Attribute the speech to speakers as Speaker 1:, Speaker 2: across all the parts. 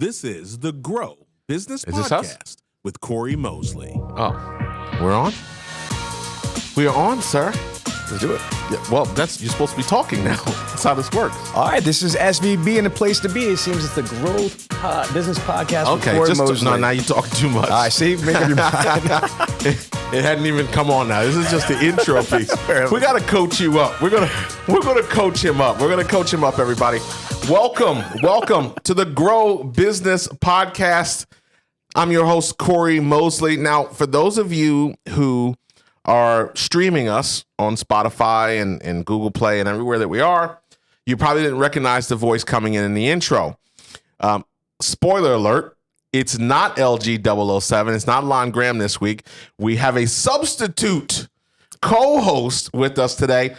Speaker 1: This is the Grow Business
Speaker 2: Is this us?
Speaker 1: Podcast with Cory Mosley.
Speaker 2: Oh, we're on? We are on, sir.
Speaker 3: Let's do it.
Speaker 2: Yeah, well, you're supposed to be talking now. That's how this works.
Speaker 3: All right, this is SVB and the place to be. It seems it's the Growth Business Podcast with Cory Mosley.
Speaker 2: No, now you're talking too much.
Speaker 3: All right, see? Make up your mind.
Speaker 2: It hadn't even come on now. This is just the intro piece. We got to coach you up. We're gonna coach him up. We're gonna coach him up, everybody. Welcome to the Grow Business Podcast. I'm your host, Cory Mosley. Now, for those of you who are streaming us on Spotify and Google Play and everywhere that we are, you probably didn't recognize the voice coming in the intro. Spoiler alert. It's not LG007. It's not Lon Graham this week. We have a substitute co-host with us today.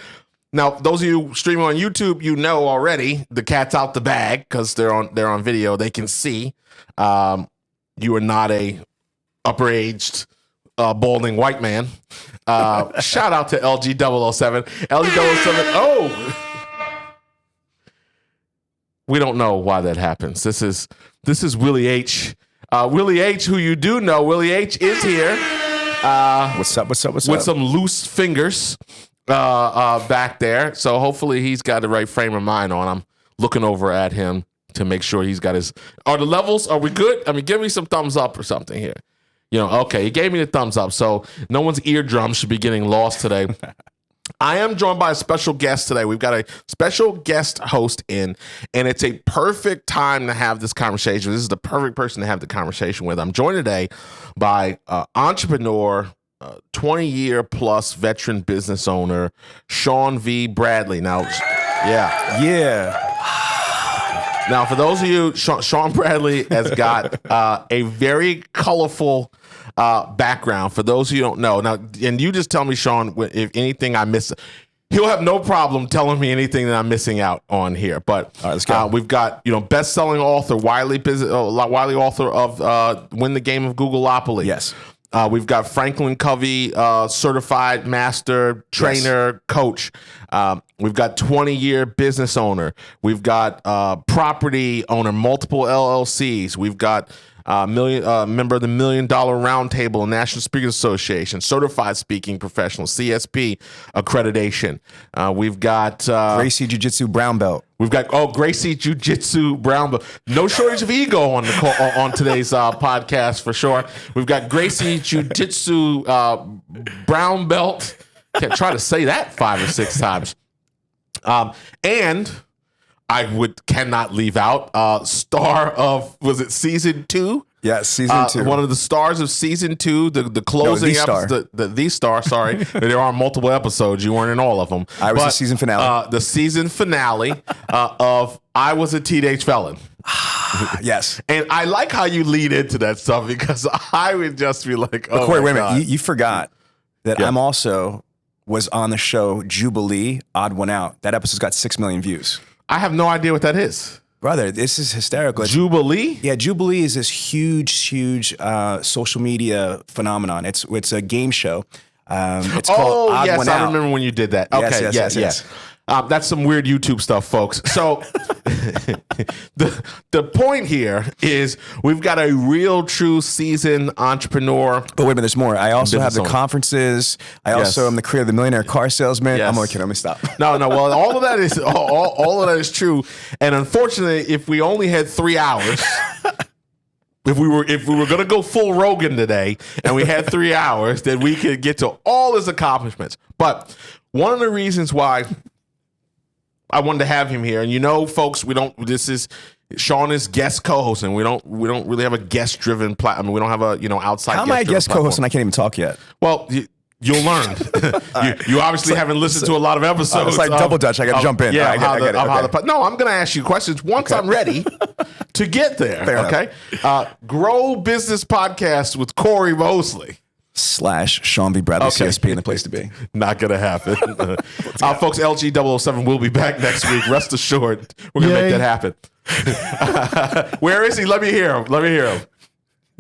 Speaker 2: Now, those of you streaming on YouTube, you know already the cat's out the bag because they're on video. They can see. You are not a upper-aged, balding white man. Shout out to LG007. LG007. Oh, we don't know why that happens. This is Willie H. Willie H, who you do know. Willie H is here.
Speaker 3: What's up?
Speaker 2: With some loose fingers back there. So hopefully he's got the right frame of mind on. I'm looking over at him to make sure he's got his... Are the levels, are we good? I mean, give me some thumbs up or something here. You know, okay, he gave me the thumbs up. So no one's eardrum should be getting lost today. I am joined by a special guest today. We've got a special guest host in, and it's a perfect time to have this conversation. This is the perfect person to have the conversation with. I'm joined today by entrepreneur, 20-year plus veteran business owner, Sean V. Bradley. Now,
Speaker 3: Yeah.
Speaker 2: Now, for those of you, Sean Bradley has got a very colorful background. For those of you who don't know, now, and you just tell me, Sean, if anything I miss. He'll have no problem telling me anything that I'm missing out on here. But
Speaker 3: all right, let's go.
Speaker 2: We've got best-selling author, Wiley author of Win the Game of Googleopoly.
Speaker 3: Yes.
Speaker 2: We've got Franklin Covey, certified master trainer, coach. We've got 20-year business owner. We've got property owner, multiple LLCs. We've got member of the $1 Million Roundtable, National Speakers Association, certified speaking professional, CSP accreditation. We've got
Speaker 3: Gracie Jiu-Jitsu brown belt.
Speaker 2: We've got Gracie Jiu-Jitsu brown belt. No shortage of ego on on today's podcast for sure. We've got Gracie Jiu-Jitsu brown belt. Can't try to say that 5 or 6 times. And I cannot leave out star of, was it season 2?
Speaker 3: Yeah, season 2.
Speaker 2: One of the stars of season 2, the closing episode, the star. Sorry, there are multiple episodes. You weren't in all of them.
Speaker 3: I was the season finale.
Speaker 2: The season finale of I Was a Teenage Felon.
Speaker 3: Yes.
Speaker 2: And I like how you lead into that stuff because I would just be like, oh,
Speaker 3: Cory,
Speaker 2: my
Speaker 3: wait a
Speaker 2: God.
Speaker 3: minute. You forgot that
Speaker 2: Yeah.
Speaker 3: I'm also was on the show Jubilee, Odd One Out. That episode's got 6 million views.
Speaker 2: I have no idea what that is.
Speaker 3: Brother, this is hysterical.
Speaker 2: Jubilee?
Speaker 3: Yeah, Jubilee is this huge social media phenomenon. It's a game show. It's called Odd
Speaker 2: yes,
Speaker 3: One
Speaker 2: I
Speaker 3: Out.
Speaker 2: remember when you did that. Okay,
Speaker 3: Yes.
Speaker 2: That's some weird YouTube stuff, folks. So the point here is we've got a real, true seasoned entrepreneur.
Speaker 3: But wait a minute, there's more. I also have the
Speaker 2: owner.
Speaker 3: conferences. I also am the creator of the Millionaire Car Salesman.
Speaker 2: Yes.
Speaker 3: I'm only kidding. Let me stop.
Speaker 2: No. Well, all of that is all of that is true. And unfortunately, if we only had 3 hours, if we were gonna go full Rogan today, and we had 3 hours, then we could get to all his accomplishments. But one of the reasons why I wanted to have him here, and folks, Sean is guest co-host, and we don't really have a guest driven platform. I mean, we don't have a outside.
Speaker 3: How am I a guest co-host and I can't even talk yet?
Speaker 2: Well, you'll learn. you obviously haven't listened to a lot of episodes.
Speaker 3: It's like double dutch. I got to jump in.
Speaker 2: Yeah,
Speaker 3: I get it. Okay.
Speaker 2: No, I'm going to ask you questions once I'm ready to get there.
Speaker 3: Fair
Speaker 2: okay. Grow Business Podcast with Cory Mosley.
Speaker 3: / Sean V. Bradley, CSP, and the place to be.
Speaker 2: Not going to happen. Folks, LG007 will be back next week. Rest assured, we're going to make that happen. Where is he? Let me hear him.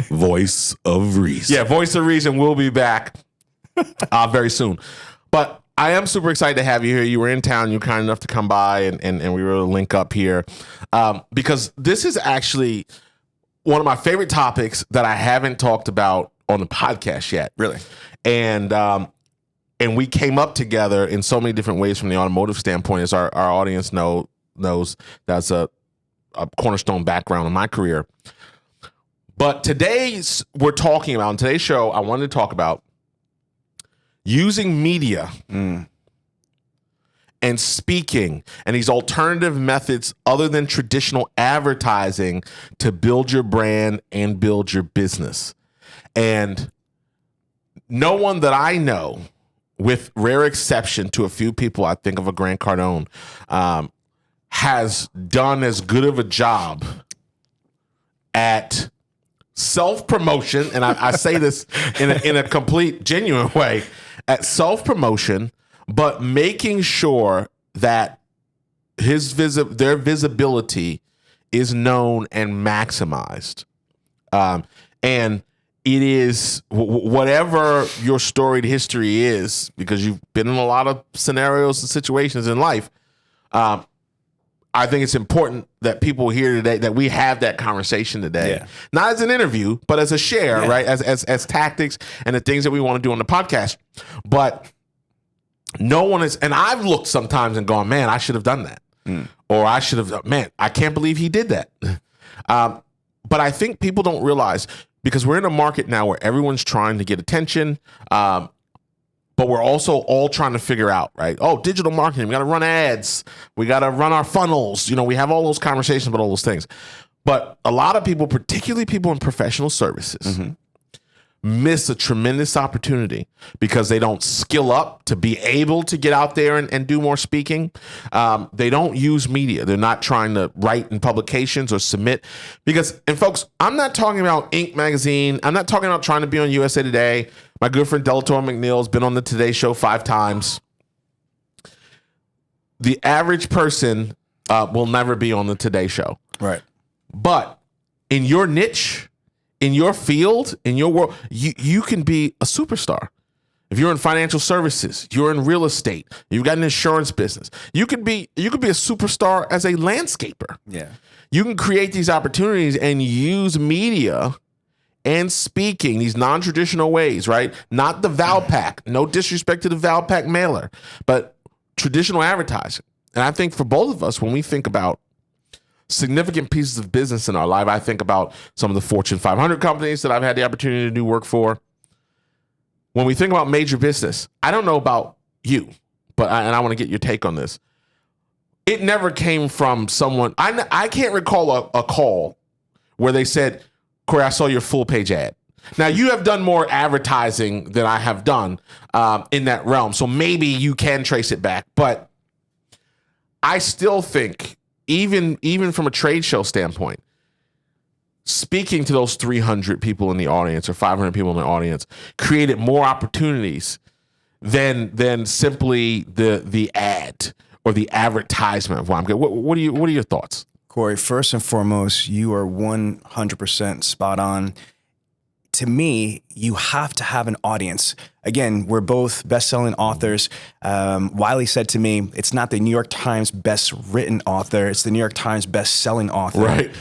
Speaker 1: Voice of Reason.
Speaker 2: Yeah, Voice of Reason will be back very soon. But I am super excited to have you here. You were in town. You were kind enough to come by, and we were able to link up here because this is actually one of my favorite topics that I haven't talked about on the podcast yet.
Speaker 3: Really?
Speaker 2: And we came up together in so many different ways from the automotive standpoint, as our audience knows that's a cornerstone background in my career. But we're talking about, on today's show, I wanted to talk about using media and speaking and these alternative methods other than traditional advertising to build your brand and build your business. And no one that I know, with rare exception to a few people, I think of a Grant Cardone, has done as good of a job at self-promotion, and I say this in a complete genuine way, at self-promotion, but making sure that their visibility is known and maximized. And it is whatever your storied history is, because you've been in a lot of scenarios and situations in life. I think it's important that people hear today, that we have that conversation today, not as an interview, but as a share, right? As tactics and the things that we want to do on the podcast. But no one is, and I've looked sometimes and gone, man, I should have done that. Or I should have, man, I can't believe he did that. But I think people don't realize, because we're in a market now where everyone's trying to get attention, but we're also all trying to figure out, right? Oh, digital marketing, we got to run ads. We got to run our funnels. We have all those conversations about all those things. But a lot of people, particularly people in professional services, miss a tremendous opportunity because they don't skill up to be able to get out there and do more speaking. They don't use media. They're not trying to write in publications or submit. And folks, I'm not talking about Inc. magazine. I'm not talking about trying to be on USA Today. My good friend Delator McNeil has been on the Today Show 5 times. The average person will never be on the Today Show.
Speaker 3: Right.
Speaker 2: But in your niche, in your field, in your world, you can be a superstar. If you're in financial services, you're in real estate, you've got an insurance business, you could be a superstar as a landscaper.
Speaker 3: Yeah.
Speaker 2: You can create these opportunities and use media and speaking, these non-traditional ways, right? Not the Valpak, no disrespect to the Valpak mailer, but traditional advertising. And I think for both of us, when we think about significant pieces of business in our life, I think about some of the Fortune 500 companies that I've had the opportunity to do work for. When we think about major business, I don't know about you, but I want to get your take on this. It never came from someone. I can't recall a call where they said, Cory, I saw your full page ad. Now, you have done more advertising than I have done in that realm, so maybe you can trace it back. But I still think, even from a trade show standpoint, speaking to those 300 people in the audience or 500 people in the audience created more opportunities than simply the ad or the advertisement of what I'm good. What are your thoughts?
Speaker 3: Cory, first and foremost, you are 100% spot on. To me, you have to have an audience. Again, we're both best-selling authors. Wiley said to me, it's not the New York Times best-written author, it's the New York Times best-selling author.
Speaker 2: Right.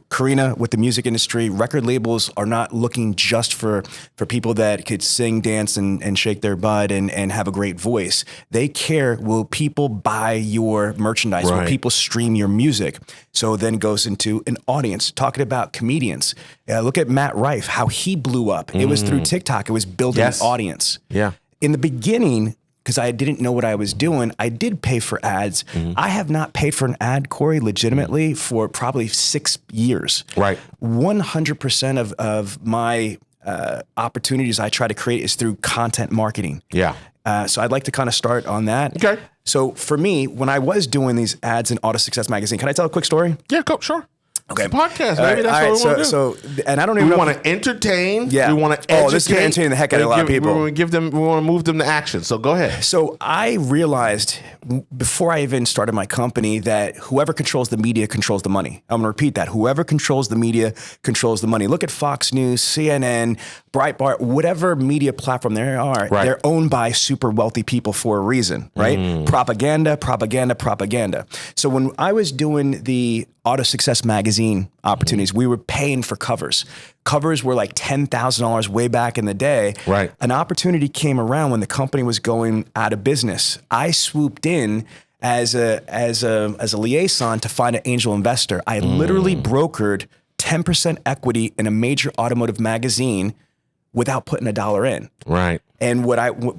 Speaker 3: Karina, with the music industry, record labels are not looking just for people that could sing, dance, and shake their butt and have a great voice. They care, will people buy your merchandise?
Speaker 2: Right.
Speaker 3: Will people stream your music? So then it goes into an audience. Talking about comedians. Look at Matt Rife, how he blew up. It was through TikTok. It was building an audience.
Speaker 2: Yeah.
Speaker 3: In the beginning, because I didn't know what I was doing, I did pay for ads. I have not paid for an ad, Cory, legitimately for probably 6 years.
Speaker 2: Right.
Speaker 3: 100% of my opportunities I try to create is through content marketing.
Speaker 2: Yeah.
Speaker 3: So I'd like to kind of start on that.
Speaker 2: Okay.
Speaker 3: So for me, when I was doing these ads in Auto Success Magazine, can I tell a quick story?
Speaker 2: Yeah, go, sure.
Speaker 3: Okay.
Speaker 2: It's a podcast, maybe that's what we want to do.
Speaker 3: So, and I don't even
Speaker 2: We
Speaker 3: know.
Speaker 2: want to entertain.
Speaker 3: Yeah.
Speaker 2: We want to educate.
Speaker 3: Oh, this is going to entertain the heck out of a lot of people.
Speaker 2: We want to move them to action. So go ahead.
Speaker 3: So I realized before I even started my company that whoever controls the media controls the money. I'm going to repeat that. Whoever controls the media controls the money. Look at Fox News, CNN, Breitbart, whatever media platform there are,
Speaker 2: Right.
Speaker 3: they're owned by super wealthy people for a reason, right? Propaganda, propaganda, propaganda. So when I was doing the Auto Success magazine opportunities, we were paying for covers. Covers were like $10,000 way back in the day.
Speaker 2: Right.
Speaker 3: An opportunity came around when the company was going out of business. I swooped in as a liaison to find an angel investor. I literally brokered 10% equity in a major automotive magazine without putting a dollar in.
Speaker 2: Right.
Speaker 3: And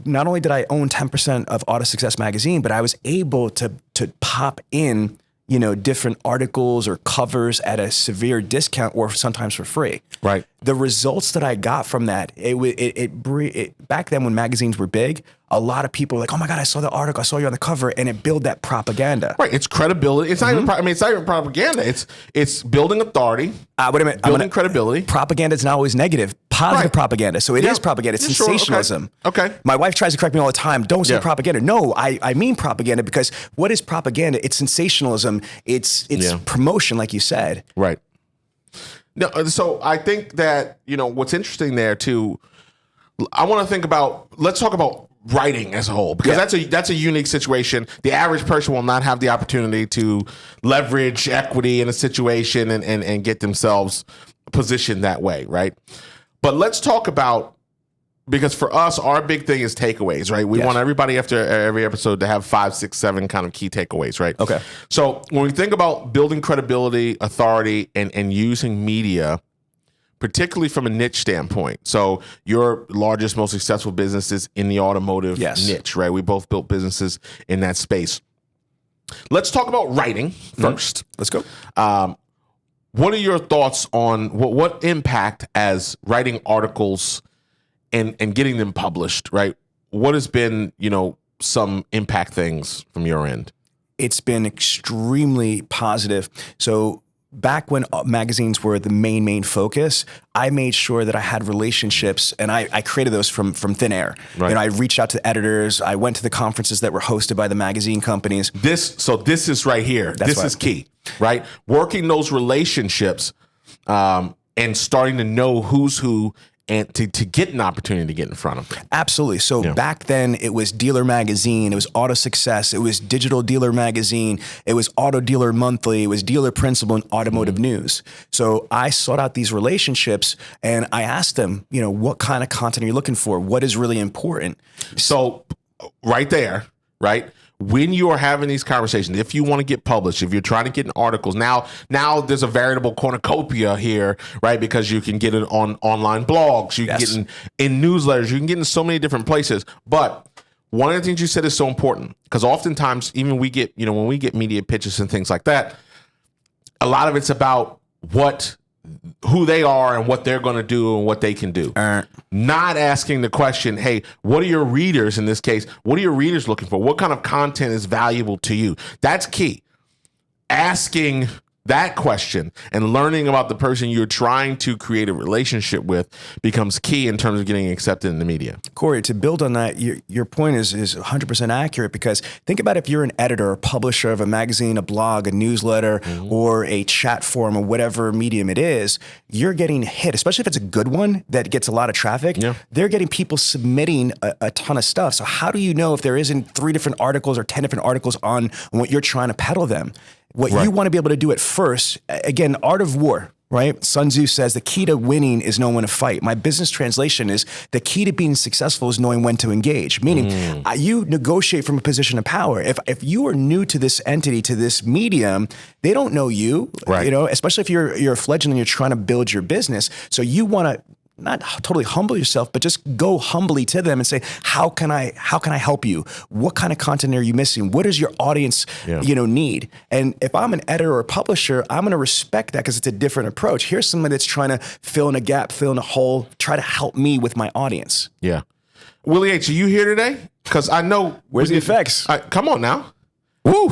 Speaker 3: not only did I own 10% of Auto Success magazine, but I was able to pop in, different articles or covers at a severe discount or sometimes for free.
Speaker 2: Right.
Speaker 3: The results that I got from that, it back then when magazines were big, a lot of people were like, "Oh my God, I saw the article, I saw you on the cover," and it built that propaganda.
Speaker 2: Right. It's credibility. It's not even. It's not even propaganda. It's building authority.
Speaker 3: Wait a minute.
Speaker 2: Building credibility.
Speaker 3: Propaganda is not always negative. Positive
Speaker 2: Right.
Speaker 3: propaganda. So it is propaganda. It's
Speaker 2: Yeah, sure.
Speaker 3: sensationalism.
Speaker 2: Okay.
Speaker 3: My wife tries to correct me all the time. Don't say
Speaker 2: Yeah.
Speaker 3: propaganda. No, I mean propaganda, because what is propaganda? It's sensationalism. It's promotion, like you said.
Speaker 2: Right. No, so I think that, what's interesting there too, I want to think about, let's talk about writing as a whole, because that's a unique situation. The average person will not have the opportunity to leverage equity in a situation and get themselves positioned that way, right? But let's talk about, because for us, our big thing is takeaways, right? We want everybody after every episode to have 5, 6, 7 kind of key takeaways, right?
Speaker 3: Okay.
Speaker 2: So when we think about building credibility, authority, and using media, particularly from a niche standpoint. So your largest, most successful business is in the automotive niche, right? We both built businesses in that space. Let's talk about writing first.
Speaker 3: Let's go.
Speaker 2: What are your thoughts on what impact as writing articles and getting them published, right? What has been, some impact things from your end?
Speaker 3: It's been extremely positive. So back when magazines were the main focus, I made sure that I had relationships, and I created those from thin air.
Speaker 2: Right.
Speaker 3: I reached out to editors. I went to the conferences that were hosted by the magazine companies.
Speaker 2: This is right here. This is key, right? Working those relationships and starting to know who's who, and to get an opportunity to get in front of them.
Speaker 3: Absolutely. So back then it was Dealer Magazine, it was Auto Success, it was Digital Dealer Magazine, it was Auto Dealer Monthly, it was Dealer Principal, and Automotive News. So I sought out these relationships and I asked them, what kind of content are you looking for? What is really important?
Speaker 2: So right there, right? When you are having these conversations, if you want to get published, if you're trying to get in articles, now there's a veritable cornucopia here, right? Because you can get it on online blogs, you can get in newsletters, you can get in so many different places. But one of the things you said is so important, because oftentimes, even we get, when we get media pitches and things like that, a lot of it's about who they are and what they're going to do and what they can do. Not asking the question, hey, what are your readers, in this case, what are your readers looking for? What kind of content is valuable to you? That's key. Asking that question and learning about the person you're trying to create a relationship with becomes key in terms of getting accepted in the media.
Speaker 3: Corey, to build on that, your point is 100% accurate, because think about if you're an editor or publisher of a magazine, a blog, a newsletter, or a chat forum or whatever medium it is, you're getting hit, especially if it's a good one that gets a lot of traffic. They're getting people submitting a ton of stuff. So how do you know if there isn't 3 different articles or 10 different articles on what you're trying to peddle them? What you want to be able to do at first, again, art of war, right? Sun Tzu says the key to winning is knowing when to fight. My business translation is the key to being successful is knowing when to engage, meaning you negotiate from a position of power. If you are new to this entity, to this medium, they don't know you,
Speaker 2: right.
Speaker 3: Especially if you're a fledgling and you're trying to build your business. So you want to not totally humble yourself, but just go humbly to them and say, how can I help you? What kind of content are you missing? What does your audience, need? And if I'm an editor or a publisher, I'm going to respect that because it's a different approach. Here's somebody that's trying to fill in a gap, fill in a hole, try to help me with my audience.
Speaker 2: Yeah. Willie H., are you here today? Because I know.
Speaker 3: Where's the effects?
Speaker 2: Come on now.
Speaker 1: Woo!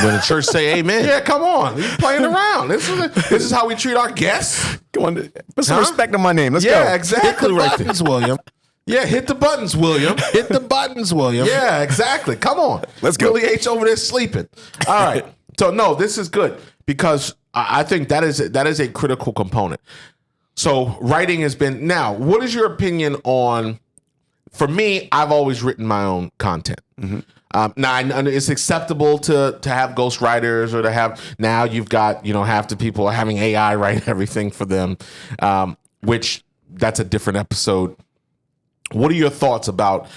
Speaker 1: When the church say amen.
Speaker 2: Yeah, come on. You're playing around. This is how we treat our guests.
Speaker 3: Come on. Put some respect on my name. Let's go.
Speaker 2: Yeah, exactly.
Speaker 1: Hit the buttons, William.
Speaker 2: Yeah, hit the buttons, William.
Speaker 1: Hit the buttons, William.
Speaker 2: Yeah, exactly. Come on.
Speaker 3: Let's go.
Speaker 2: Willie H. over there sleeping. All right. So, no, this is good because I think that is a critical component. So writing has been, now, what is your opinion on, for me, I've always written my own content. Now, it's acceptable to have ghostwriters or to have, now you've got, half the people are having AI write everything for them, which that's a different episode. What are your thoughts about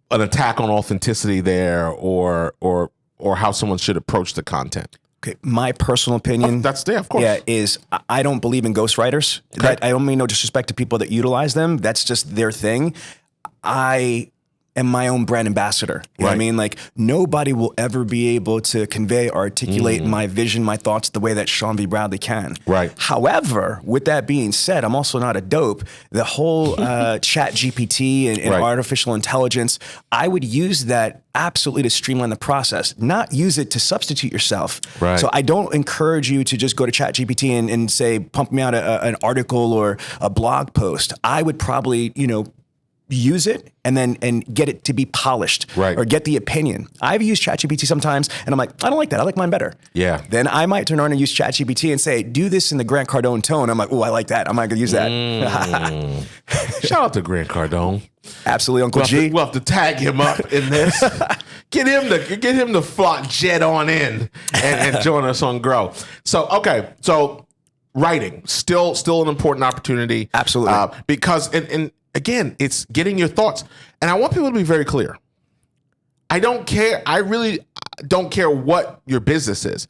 Speaker 2: an attack on authenticity there, or how someone should approach the content?
Speaker 3: Okay, my personal opinion,
Speaker 2: That's there, of course.
Speaker 3: yeah, is I don't believe in ghostwriters.
Speaker 2: Okay.
Speaker 3: I don't mean no disrespect to people that utilize them. That's just their thing. I am my own brand ambassador. You know what I
Speaker 2: Right.
Speaker 3: mean? Like, nobody will ever be able to convey or articulate my vision, my thoughts the way that Sean B. Bradley can.
Speaker 2: Right.
Speaker 3: However, with that being said, I'm also not a dope. The whole chat GPT and
Speaker 2: Right.
Speaker 3: artificial intelligence, I would use that absolutely to streamline the process, not use it to substitute yourself.
Speaker 2: Right.
Speaker 3: So I don't encourage you to just go to chat GPT and say, pump me out an article or a blog post. I would probably, use it and get it to be polished,
Speaker 2: Right.
Speaker 3: or get the opinion. I've used ChatGPT sometimes and I'm like, I don't like that. I like mine better.
Speaker 2: Yeah.
Speaker 3: Then I might turn on and use ChatGPT and say, do this in the Grant Cardone tone. I'm like, oh, I like that. I'm not going to use that.
Speaker 2: Shout out to Grant Cardone.
Speaker 3: Absolutely, Uncle G.
Speaker 2: We'll have to tag him up in this. Get him to flock jet on in and join us on Grow. So, okay. So writing, still an important opportunity.
Speaker 3: Absolutely.
Speaker 2: Because, and again, it's getting your thoughts. And I want people to be very clear. I don't care. I really don't care what your business is.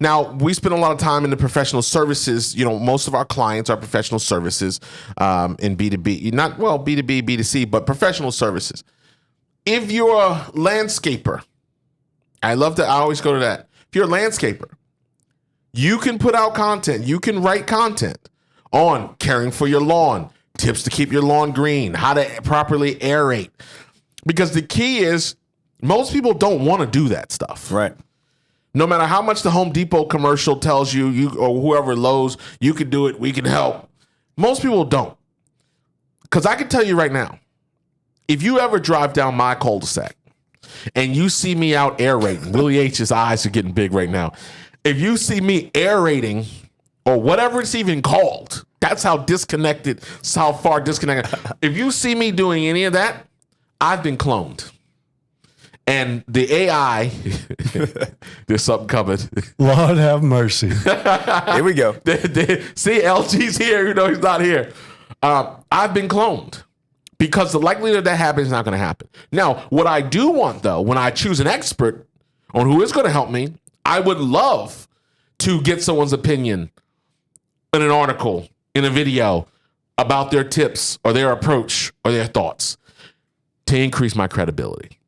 Speaker 2: Now, we spend a lot of time in the professional services. Most of our clients are professional services in B2B. Not, well, B2B, B2C, but professional services. If you're a landscaper, I always go to that. If you're a landscaper, you can put out content. You can write content on caring for your lawn, tips to keep your lawn green, how to properly aerate. Because the key is, most people don't want to do that stuff.
Speaker 3: Right.
Speaker 2: No matter how much the Home Depot commercial tells you or whoever Lowe's, you can do it, we can help. Most people don't. Because I can tell you right now, if you ever drive down my cul-de-sac and you see me out aerating, Willie H's eyes are getting big right now. If you see me aerating, or whatever it's even called, that's how far disconnected. If you see me doing any of that, I've been cloned. And the AI, there's something coming.
Speaker 4: Lord have mercy.
Speaker 3: Here we go.
Speaker 2: See, LG's here, he's not here. I've been cloned, because the likelihood that happens is not going to happen. Now, what I do want, though, when I choose an expert on who is going to help me, I would love to get someone's opinion in an article, in a video, about their tips or their approach or their thoughts to increase my credibility.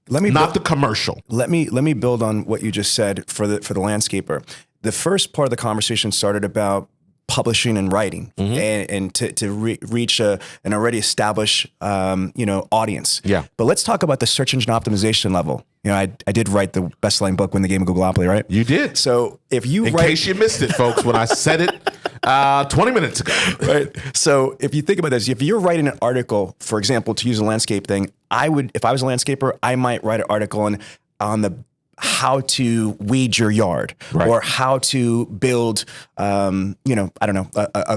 Speaker 2: Not the commercial.
Speaker 3: Let me build on what you just said for the landscaper. The first part of the conversation started about publishing and writing, and to reach an already established audience.
Speaker 2: Yeah.
Speaker 3: But let's talk about the search engine optimization level. I did write the best-selling book, Win the Game of Googleopoly, right?
Speaker 2: You did.
Speaker 3: So if you
Speaker 2: In case you missed it, folks, when I said it 20 minutes ago.
Speaker 3: Right. So if you think about this, if you're writing an article, for example, to use a landscape thing, if I was a landscaper, I might write an article on the how to weed your yard,
Speaker 2: Right.
Speaker 3: or how to build, a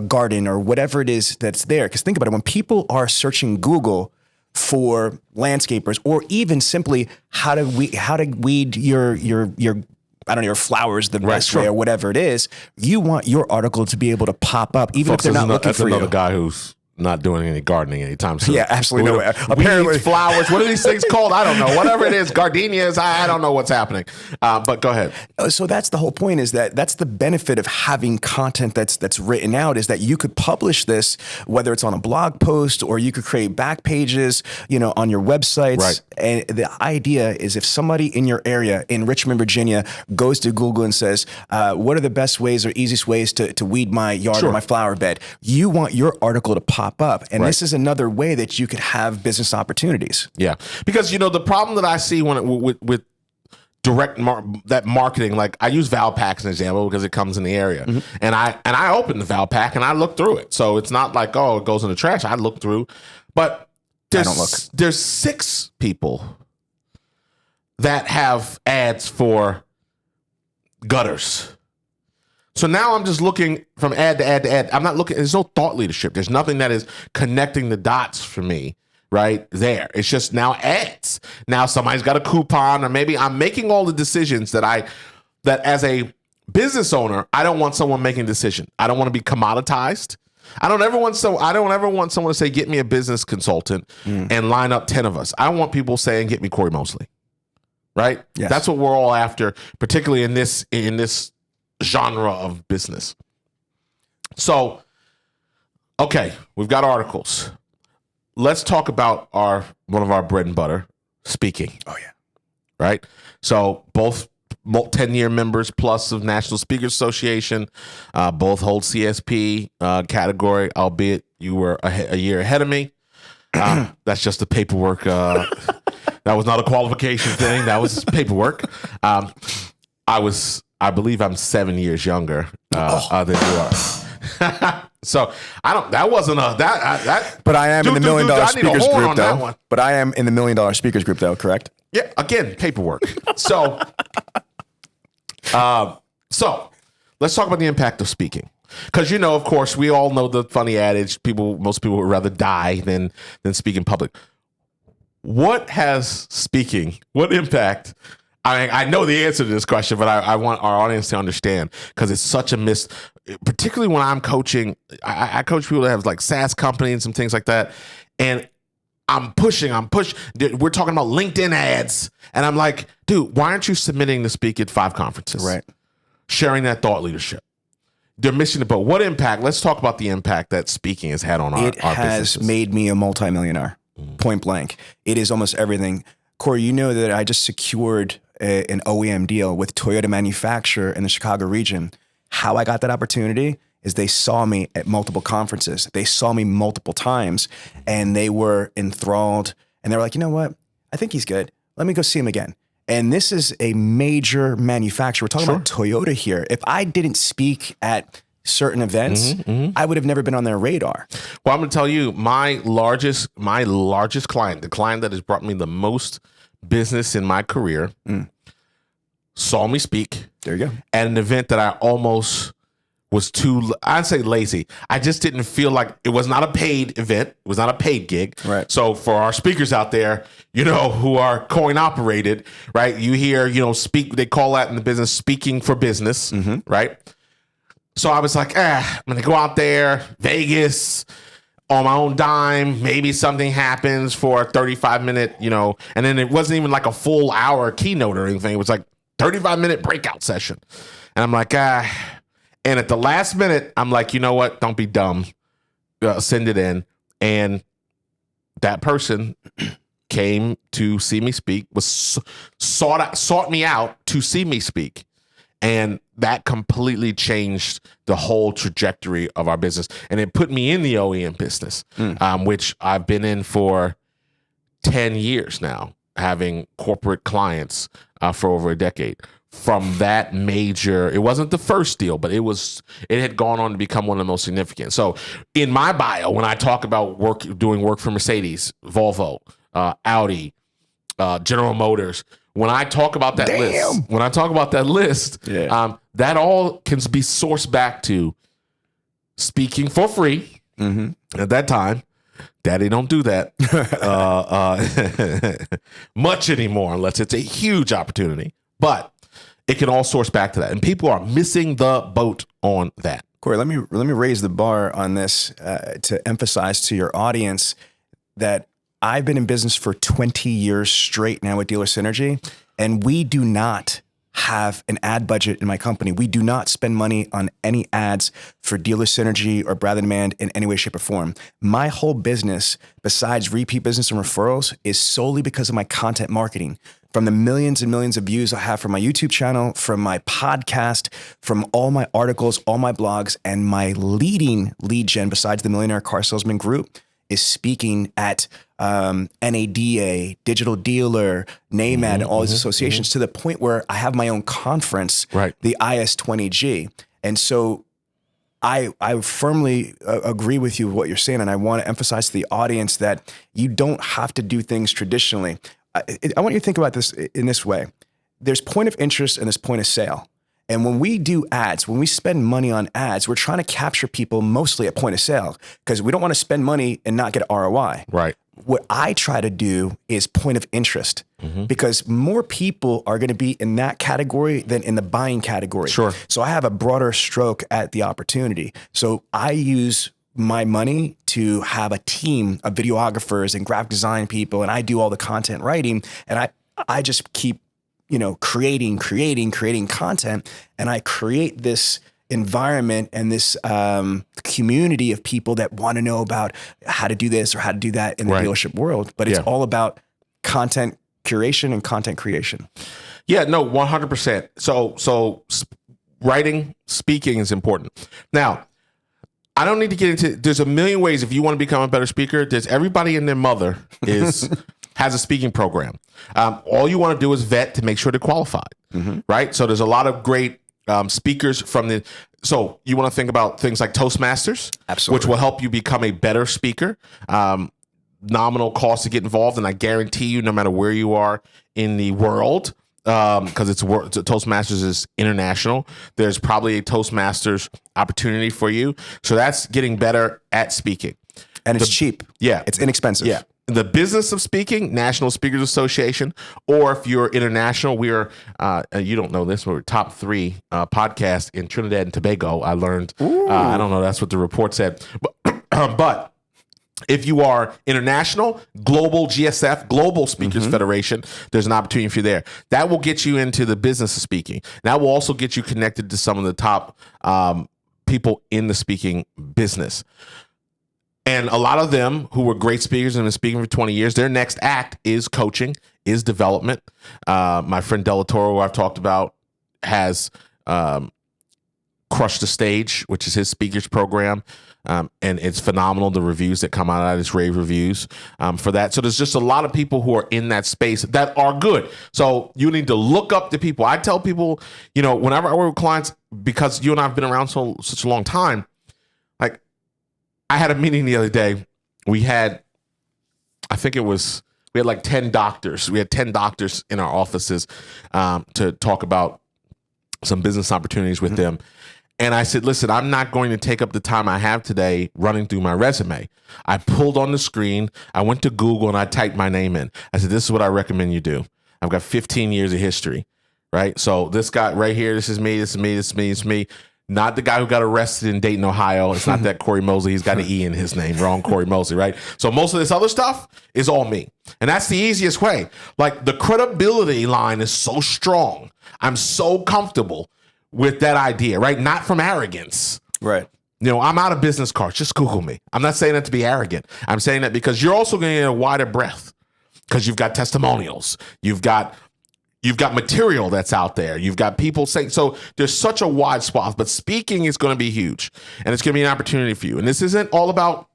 Speaker 3: garden, or whatever it is that's there. Because think about it, when people are searching Google for landscapers, or even simply how to weed your your flowers the best
Speaker 2: sure.
Speaker 3: way, or whatever it is, you want your article to be able to pop up, even
Speaker 2: Folks,
Speaker 3: if they're not looking
Speaker 2: that's
Speaker 3: for
Speaker 2: another
Speaker 3: you.
Speaker 2: guy who's not doing any gardening anytime soon.
Speaker 3: Yeah, absolutely no way.
Speaker 2: Apparently, flowers. What are these things called? I don't know. Whatever it is, gardenias. I don't know what's happening. But go ahead.
Speaker 3: So that's the whole point, is that's the benefit of having content that's written out, is that you could publish this, whether it's on a blog post, or you could create back pages, on your websites.
Speaker 2: Right.
Speaker 3: And the idea is, if somebody in your area in Richmond, Virginia, goes to Google and says, what are the best ways or easiest ways to weed my yard
Speaker 2: Sure.
Speaker 3: or my flower bed? You want your article to pop up. And
Speaker 2: Right.
Speaker 3: this is another way that you could have business opportunities.
Speaker 2: Yeah, because the problem that I see with direct that marketing, like I use Valpak as an example because it comes in the area, and I open the Valpak and I look through it, so it's not like, oh, it goes in the trash. I look through, but there's 6 people that have ads for gutters. So now I'm just looking from ad to ad to ad. I'm not looking, there's no thought leadership. There's nothing that is connecting the dots for me right there. It's just now ads. Now somebody's got a coupon, or maybe I'm making all the decisions that as a business owner, I don't want someone making a decision. I don't want to be commoditized. I don't ever want someone to say, get me a business consultant and line up 10 of us. I want people saying, get me Cory Mosley. Right?
Speaker 3: Yes.
Speaker 2: That's what we're all after, particularly in this genre of business. So, okay, we've got articles. Let's talk about one of our bread and butter, speaking.
Speaker 3: Oh yeah.
Speaker 2: Right? So both 10-year members plus of National Speakers Association, both hold CSP category, albeit you were a year ahead of me. That's just the paperwork. That was not a qualification thing. That was paperwork. I believe I'm 7 years younger than you are. So that wasn't that.
Speaker 3: But I am in the $1 million speakers group though.
Speaker 2: But
Speaker 3: I am in the $1 million speakers group though, correct?
Speaker 2: Yeah, again, paperwork. So let's talk about the impact of speaking. Because, of course, we all know the funny adage, most people would rather die than speak in public. What impact? I know the answer to this question, but I want our audience to understand, because it's such a miss, particularly when I'm coaching. I coach people that have like SaaS companies and things like that. And I'm pushing. We're talking about LinkedIn ads. And I'm like, dude, why aren't you submitting to speak at 5 conferences?
Speaker 3: Right.
Speaker 2: Sharing that thought leadership. They're missing the boat. What impact? Let's talk about the impact that speaking has had on our businesses.
Speaker 3: It has made me a multimillionaire, point blank. It is almost everything. Cory, you know that I just secured an OEM deal with Toyota manufacturer in the Chicago region. How I got that opportunity is they saw me at multiple conferences. They saw me multiple times, and they were enthralled. And they were like, you know what? I think he's good. Let me go see him again. And this is a major manufacturer. We're talking about Toyota here. If I didn't speak at certain events, I would have never been on their radar.
Speaker 2: Well, I'm going to tell you, my largest client, the client that has brought me the most business in my career, saw me speak.
Speaker 3: There you go.
Speaker 2: At an event that I almost was I'd say lazy. I just didn't feel like it was not a paid event. It was not a paid gig.
Speaker 3: Right.
Speaker 2: So for our speakers out there, who are coin operated, right? You hear, they call that in the business speaking for business, right? So I was like, I'm going to go out there, Vegas, on my own dime. Maybe something happens for a 35-minute, and then it wasn't even like a full hour keynote or anything. It was like 35-minute breakout session. And I'm like, And at the last minute, I'm like, you know what? Don't be dumb. Send it in. And that person came to see me speak, sought me out to see me speak. And that completely changed the whole trajectory of our business. And it put me in the OEM business, which I've been in for 10 years now, having corporate clients for over a decade. From that major, it wasn't the first deal, but it had gone on to become one of the most significant. So in my bio, when I talk about doing work for Mercedes, Volvo, Audi, General Motors, when I talk about that list, that all can be sourced back to speaking for free. At that time, Daddy don't do that much anymore, unless it's a huge opportunity. But it can all source back to that, and people are missing the boat on that.
Speaker 3: Cory, let me raise the bar on this to emphasize to your audience that I've been in business for 20 years straight now with Dealer Synergy, and we do not have an ad budget in my company. We do not spend money on any ads for Dealer Synergy or Brother Demand in any way, shape, or form. My whole business, besides repeat business and referrals, is solely because of my content marketing. From the millions and millions of views I have from my YouTube channel, from my podcast, from all my articles, all my blogs, and my leading lead gen, besides the Millionaire Car Salesman Group, is speaking at NADA, Digital Dealer, NAMAD, and all these associations, to the point where I have my own conference, the IS20G. And so I firmly agree with you with what you're saying, and I want to emphasize to the audience that you don't have to do things traditionally. I want you to think about this in this way. There's point of interest and there's point of sale. And when we do ads, when we spend money on ads, we're trying to capture people mostly at point of sale because we don't want to spend money and not get ROI.
Speaker 2: Right.
Speaker 3: What I try to do is point of interest because more people are going to be in that category than in the buying category.
Speaker 2: Sure.
Speaker 3: So I have a broader stroke at the opportunity. So I use my money to have a team of videographers and graphic design people, and I do all the content writing, and I just keep, creating content, and I create this environment and this community of people that want to know about how to do this or how to do that in the dealership world. But it's all about content curation and content creation.
Speaker 2: Yeah, no, 100%. So writing, speaking is important. Now, I don't need to get into, there's a million ways if you want to become a better speaker. There's everybody and their mother has a speaking program. All you want to do is vet to make sure they're qualified, right? So there's a lot of great speakers so you want to think about things like Toastmasters,
Speaker 3: Absolutely,
Speaker 2: which will help you become a better speaker. Nominal cost to get involved, and I guarantee you, no matter where you are in the world, because Toastmasters is international, there's probably a Toastmasters opportunity for you. So that's getting better at speaking,
Speaker 3: and it's cheap.
Speaker 2: Yeah,
Speaker 3: it's inexpensive.
Speaker 2: Yeah. The business of speaking, National Speakers Association, or if you're international, we are, you don't know this, we're top 3 podcast in Trinidad and Tobago. I learned, I don't know, that's what the report said. But if you are international, global GSF, Global Speakers Federation, there's an opportunity for you there. That will get you into the business of speaking. That will also get you connected to some of the top people in the speaking business. And a lot of them who were great speakers and have been speaking for 20 years, their next act is coaching, is development. My friend Delatoro, who I've talked about, has Crush the Stage, which is his speakers program. And it's phenomenal, the reviews that come out of that. It's rave reviews for that. So there's just a lot of people who are in that space that are good. So you need to look up to people. I tell people, whenever I work with clients, because you and I have been around such a long time, like I had a meeting the other day. We had like 10 doctors. We had 10 doctors in our offices to talk about some business opportunities with them. And I said, listen, I'm not going to take up the time I have today running through my resume. I pulled on the screen, I went to Google, and I typed my name in. I said, this is what I recommend you do. I've got 15 years of history, right? So this guy right here, this is me. Not the guy who got arrested in Dayton, Ohio. It's not that Cory Mosley. He's got an E in his name. Wrong Cory Mosley, right? So most of this other stuff is all me. And that's the easiest way. Like the credibility line is so strong. I'm so comfortable with that idea, right? Not from arrogance.
Speaker 3: Right.
Speaker 2: I'm out of business cards. Just Google me. I'm not saying that to be arrogant. I'm saying that because you're also going to get a wider breadth because you've got testimonials. You've got material that's out there. You've got people saying, so there's such a wide swath, but speaking is going to be huge and it's going to be an opportunity for you. And this isn't all about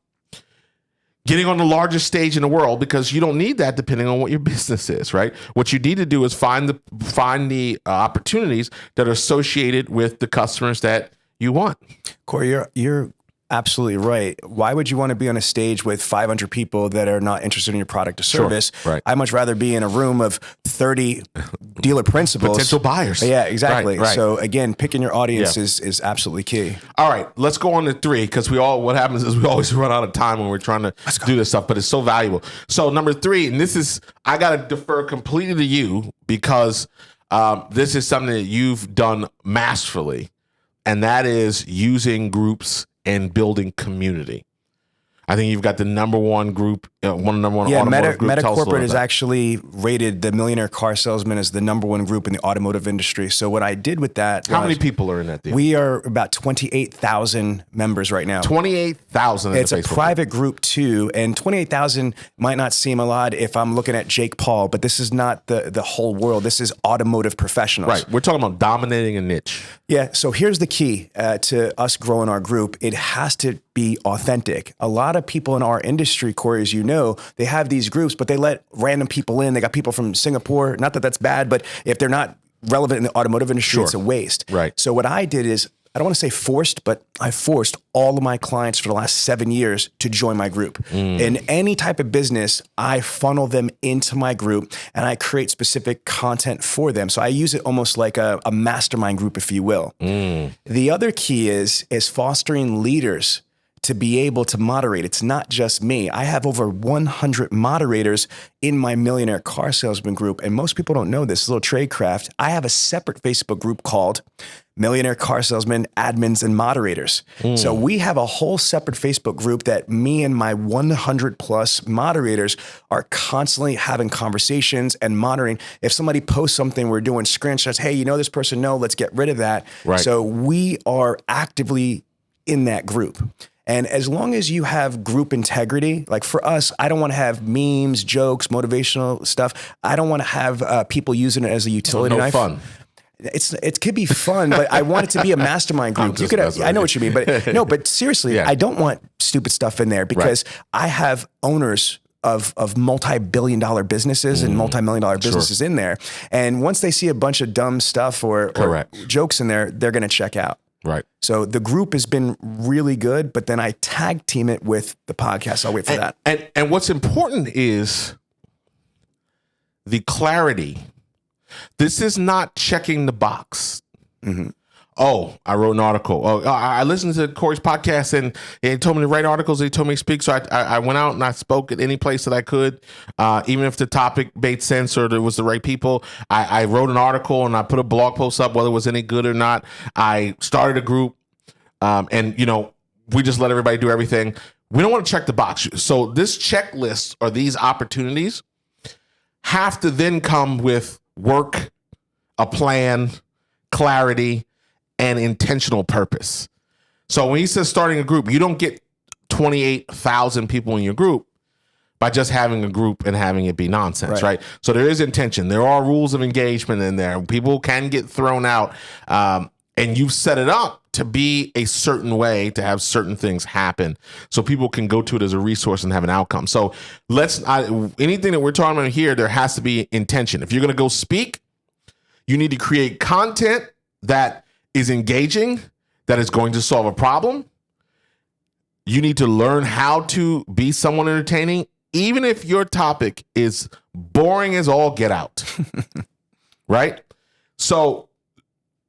Speaker 2: getting on the largest stage in the world because you don't need that depending on what your business is, right? What you need to do is find the opportunities that are associated with the customers that you want.
Speaker 3: Cory, you're absolutely right. Why would you want to be on a stage with 500 people that are not interested in your product or service?
Speaker 2: Sure, right.
Speaker 3: I'd much rather be in a room of 30 dealer principals.
Speaker 2: Potential buyers.
Speaker 3: Yeah, exactly.
Speaker 2: Right.
Speaker 3: So again, picking your audience is absolutely key.
Speaker 2: All right, let's go on to 3 because what happens is we always run out of time when we're trying to do this stuff, but it's so valuable. So number 3, and I got to defer completely to you because this is something that you've done masterfully, and that is using groups and building community. I think you've got the number one group, number one automotive group.
Speaker 3: Meta Corporate has actually rated the Millionaire Car Salesman as the number one group in the automotive industry. So what I did with that,
Speaker 2: how many people are in that deal?
Speaker 3: We are about 28,000 members right now.
Speaker 2: 28,000.
Speaker 3: It's a private group too, and 28,000 might not seem a lot if I'm looking at Jake Paul, but this is not the whole world. This is automotive professionals.
Speaker 2: Right. We're talking about dominating a niche.
Speaker 3: Yeah. So here's the key to us growing our group. It has to be authentic. A lot of people in our industry, Cory, as you know, they have these groups, but they let random people in. They got people from Singapore. Not that that's bad, but if they're not relevant in the automotive industry, it's a waste.
Speaker 2: Right.
Speaker 3: So what I did is I don't want to say forced, but I forced all of my clients for the last 7 years to join my group. In any type of business, I funnel them into my group and I create specific content for them. So I use it almost like a mastermind group, if you will. The other key is fostering leaders to be able to moderate. It's not just me. I have over 100 moderators in my Millionaire Car Salesman group. And most people don't know this little trade craft. I have a separate Facebook group called Millionaire Car Salesman Admins and Moderators. So we have a whole separate Facebook group that me and my 100 plus moderators are constantly having conversations and monitoring. If somebody posts something, we're doing screenshots. Hey, you know this person? No, let's get rid of that.
Speaker 2: Right.
Speaker 3: So we are actively in that group. And as long as you have group integrity, like for us, I don't want to have memes, jokes, motivational stuff. I don't want to have people using it as a utility knife.
Speaker 2: Fun.
Speaker 3: It could be fun, but I want it to be a mastermind group. You could I know what you mean, but no, but seriously, I don't want stupid stuff in there because I have owners of multi-billion-dollar businesses and multi-million-dollar businesses in there. And once they see a bunch of dumb stuff or jokes in there, they're going to check out.
Speaker 2: Right.
Speaker 3: So the group has been really good, but then I tag team it with the podcast. I'll wait for that.
Speaker 2: And what's important is the clarity. This is not checking the box. Oh, I wrote an article. Oh, I listened to Cory's podcast and he told me to write articles. He told me to speak. So I went out and I spoke at any place that I could, even if the topic made sense or there was the right people. I wrote an article and I put a blog post up, whether it was any good or not. I started a group and, you know, we just let everybody do everything. We don't want to check the box. So this checklist or these opportunities have to then come with work, a plan, clarity, and intentional purpose. So when he says starting a group, you don't get 28,000 people in your group by just having a group and having it be nonsense, right? So there is intention. There are rules of engagement in there. People can get thrown out, and you set it up to be a certain way to have certain things happen so people can go to it as a resource and have an outcome. So anything that we're talking about here, there has to be intention. If you're going to go speak, you need to create content that is engaging, that is going to solve a problem. You need to learn how to be someone entertaining, even if your topic is boring as all get out. Right? So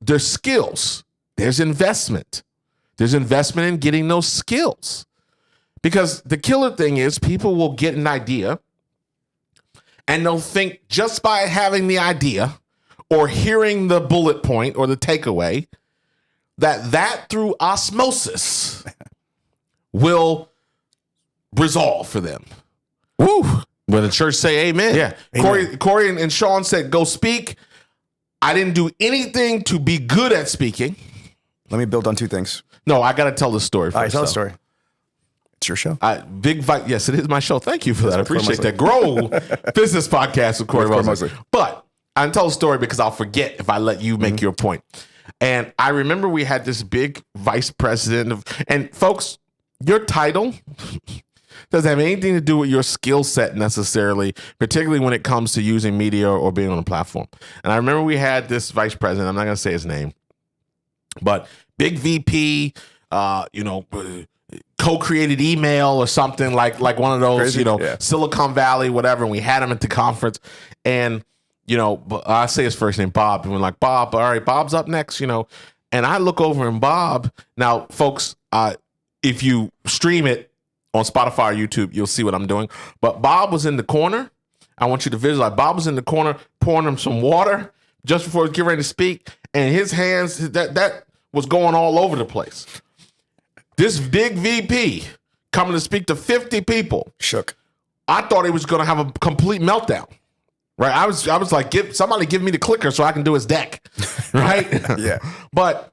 Speaker 2: there's skills. There's investment. There's investment in getting those skills. Because the killer thing is people will get an idea and they'll think just by having the idea or hearing the bullet point or the takeaway, that through osmosis will resolve for them.
Speaker 1: Woo! When the church say amen.
Speaker 2: Yeah. Cory and Sean said, go speak. I didn't do anything to be good at speaking.
Speaker 3: Let me build on two things.
Speaker 2: No, I got to tell the story first.
Speaker 3: All right, tell the story. It's your show.
Speaker 2: Yes, it is my show. Thank you for that. I appreciate that. Grow Business Podcast with Cory Mosley. But I can tell the story because I'll forget if I let you make your point. And I remember we had this big vice president and folks, your title doesn't have anything to do with your skill set necessarily, particularly when it comes to using media or being on a platform. And I remember we had this vice president, I'm not going to say his name, but big VP, co-created email or something like one of those, crazy, Silicon Valley, whatever. And we had him at the conference and, I say his first name, Bob, and we're like, Bob, all right, Bob's up next, and I look over and Bob, now folks, if you stream it on Spotify or YouTube, you'll see what I'm doing. But Bob was in the corner. I want you to visualize. Bob was in the corner pouring him some water just before he get ready to speak. And his hands, that was going all over the place. This big VP coming to speak to 50 people.
Speaker 3: Shook.
Speaker 2: I thought he was going to have a complete meltdown. Right. I was like, somebody give me the clicker so I can do his deck. Right.
Speaker 3: Yeah.
Speaker 2: But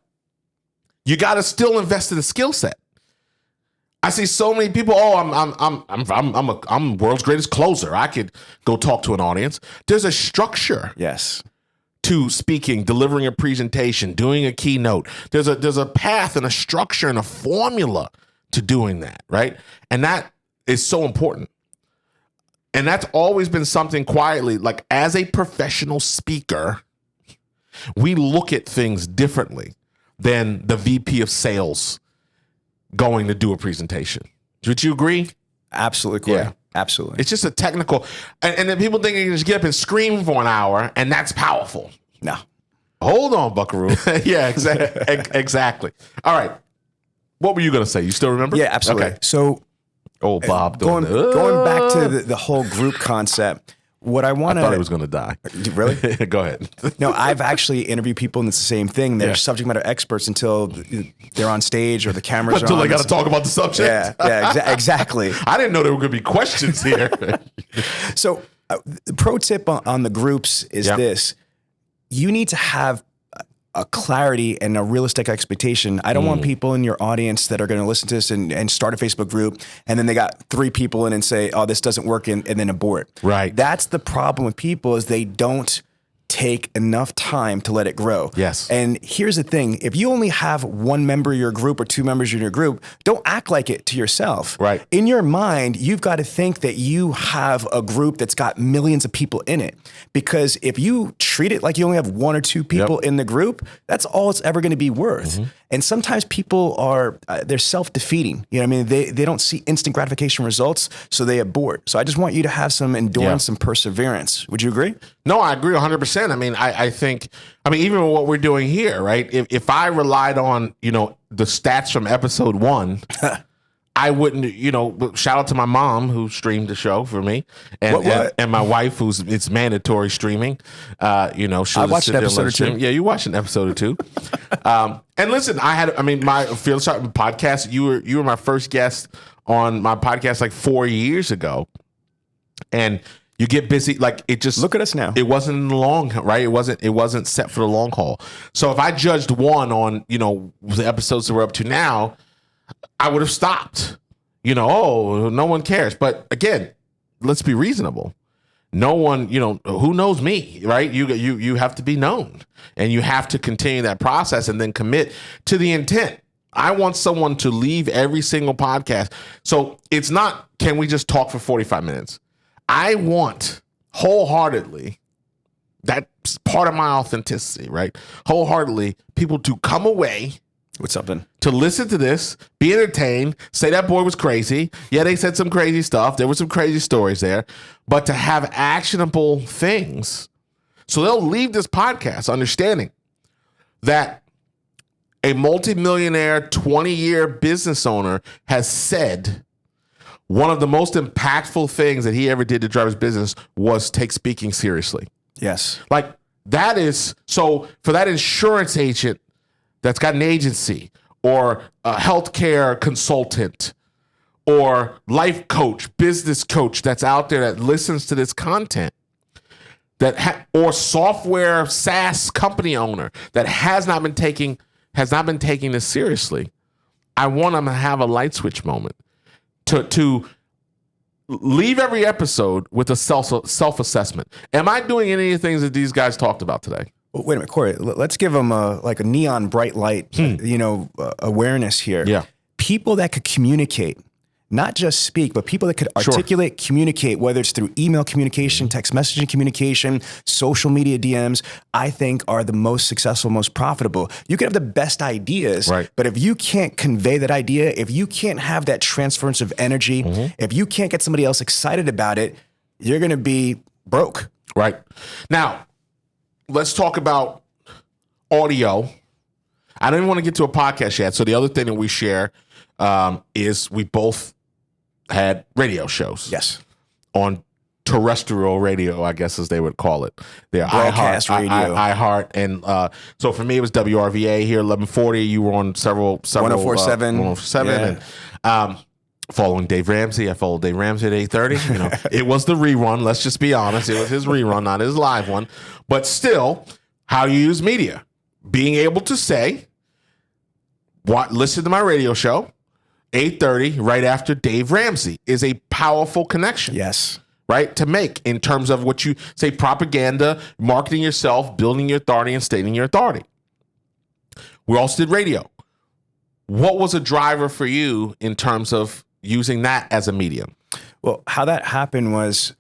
Speaker 2: you got to still invest in the skill set. I see so many people. Oh, I'm world's greatest closer. I could go talk to an audience. There's a structure.
Speaker 3: Yes.
Speaker 2: To speaking, delivering a presentation, doing a keynote. There's a path and a structure and a formula to doing that. Right. And that is so important. And that's always been something quietly, like as a professional speaker, we look at things differently than the VP of sales going to do a presentation. Would you agree?
Speaker 3: Absolutely, Cory.
Speaker 2: Yeah.
Speaker 3: Absolutely.
Speaker 2: It's just a technical, and then people think you can just get up and scream for an hour, and that's powerful.
Speaker 3: No.
Speaker 2: Hold on, Buckaroo. Yeah, exactly. All right. What were you going to say? You still remember?
Speaker 3: Yeah, absolutely.
Speaker 2: Okay.
Speaker 3: So
Speaker 2: Oh, Bob.
Speaker 3: going back to the whole group concept, what I want
Speaker 2: I
Speaker 3: to...
Speaker 2: thought he was going to die.
Speaker 3: Really?
Speaker 2: Go ahead.
Speaker 3: No, I've actually interviewed people and it's the same thing. They're subject matter experts until they're on stage or the cameras are
Speaker 2: Until
Speaker 3: on.
Speaker 2: they got to talk about the subject.
Speaker 3: Yeah, exactly.
Speaker 2: I didn't know there were going to be questions here.
Speaker 3: So the pro tip on the groups is this. You need to have a clarity and a realistic expectation. I don't want people in your audience that are going to listen to this and start a Facebook group, and then they got 3 people in and say, oh, this doesn't work, and then abort.
Speaker 2: Right.
Speaker 3: That's the problem with people is they don't take enough time to let it grow.
Speaker 2: Yes.
Speaker 3: And here's the thing. If you only have 1 member of your group or 2 members in your group, don't act like it to yourself.
Speaker 2: Right.
Speaker 3: In your mind, you've got to think that you have a group that's got millions of people in it. Because if you treat it like you only have 1 or 2 people in the group, that's all it's ever going to be worth. And sometimes people are, they're self-defeating. You know what I mean? They don't see instant gratification results, so they abort. So I just want you to have some endurance, some perseverance. Would you agree?
Speaker 2: No, I agree 100%. I mean, I think, even with what we're doing here, right? If I relied on, the stats from episode 1, I wouldn't, shout out to my mom who streamed the show for me and my wife it's mandatory streaming. I
Speaker 3: watched an episode or 2.
Speaker 2: Yeah, you watched an episode or 2. And listen, my Field Shop podcast, you were my first guest on my podcast like 4 years ago. And you get busy, like it just
Speaker 3: look at us now.
Speaker 2: It wasn't in the long, right? It wasn't set for the long haul. So if I judged one on, the episodes that we're up to now, I would have stopped. No one cares. But again, let's be reasonable. No one, who knows me, right? You have to be known, and you have to continue that process and then commit to the intent. I want someone to leave every single podcast. So it's not, can we just talk for 45 minutes? I want wholeheartedly, that's part of my authenticity, right? Wholeheartedly, people to come away
Speaker 3: with something,
Speaker 2: to listen to this, be entertained, say that boy was crazy. Yeah, they said some crazy stuff. There were some crazy stories there, but to have actionable things. So they'll leave this podcast understanding that a multimillionaire, 20-year business owner has said one of the most impactful things that he ever did to drive his business was take speaking seriously.
Speaker 3: Yes.
Speaker 2: Like that is, so for that insurance agent that's got an agency or a healthcare consultant or life coach, business coach that's out there that listens to this content, or software SaaS company owner that has not been taking this seriously, I want them to have a light switch moment. To leave every episode with a self-assessment. Am I doing any of the things that these guys talked about today?
Speaker 3: Well, wait a minute, Cory. Let's give them a neon bright light, awareness here.
Speaker 2: Yeah.
Speaker 3: People that could communicate, not just speak, but people that could articulate, communicate, whether it's through email communication, text messaging communication, social media DMs, I think are the most successful, most profitable. You can have the best ideas,
Speaker 2: right,
Speaker 3: but if you can't convey that idea, if you can't have that transference of energy, if you can't get somebody else excited about it, you're going to be broke.
Speaker 2: Right. Now, let's talk about audio. I don't even want to get to a podcast yet. So the other thing that we share is we both had radio shows.
Speaker 3: Yes.
Speaker 2: On terrestrial radio, I guess as they would call it. They're
Speaker 3: broadcast radio.
Speaker 2: iHeart. And so for me, it was WRVA here, 1140. You were on several
Speaker 3: 104.7.
Speaker 2: 104.7. And following Dave Ramsey. I followed Dave Ramsey at 8:30. It was the rerun. Let's just be honest. It was his rerun, not his live one. But still, how you use media. Being able to say, listen to my radio show, 8:30, right after Dave Ramsey, is a powerful connection.
Speaker 3: Yes.
Speaker 2: Right? To make in terms of what you say, propaganda, marketing yourself, building your authority, and stating your authority. We also did radio. What was a driver for you in terms of using that as a medium?
Speaker 3: Well, how that happened was...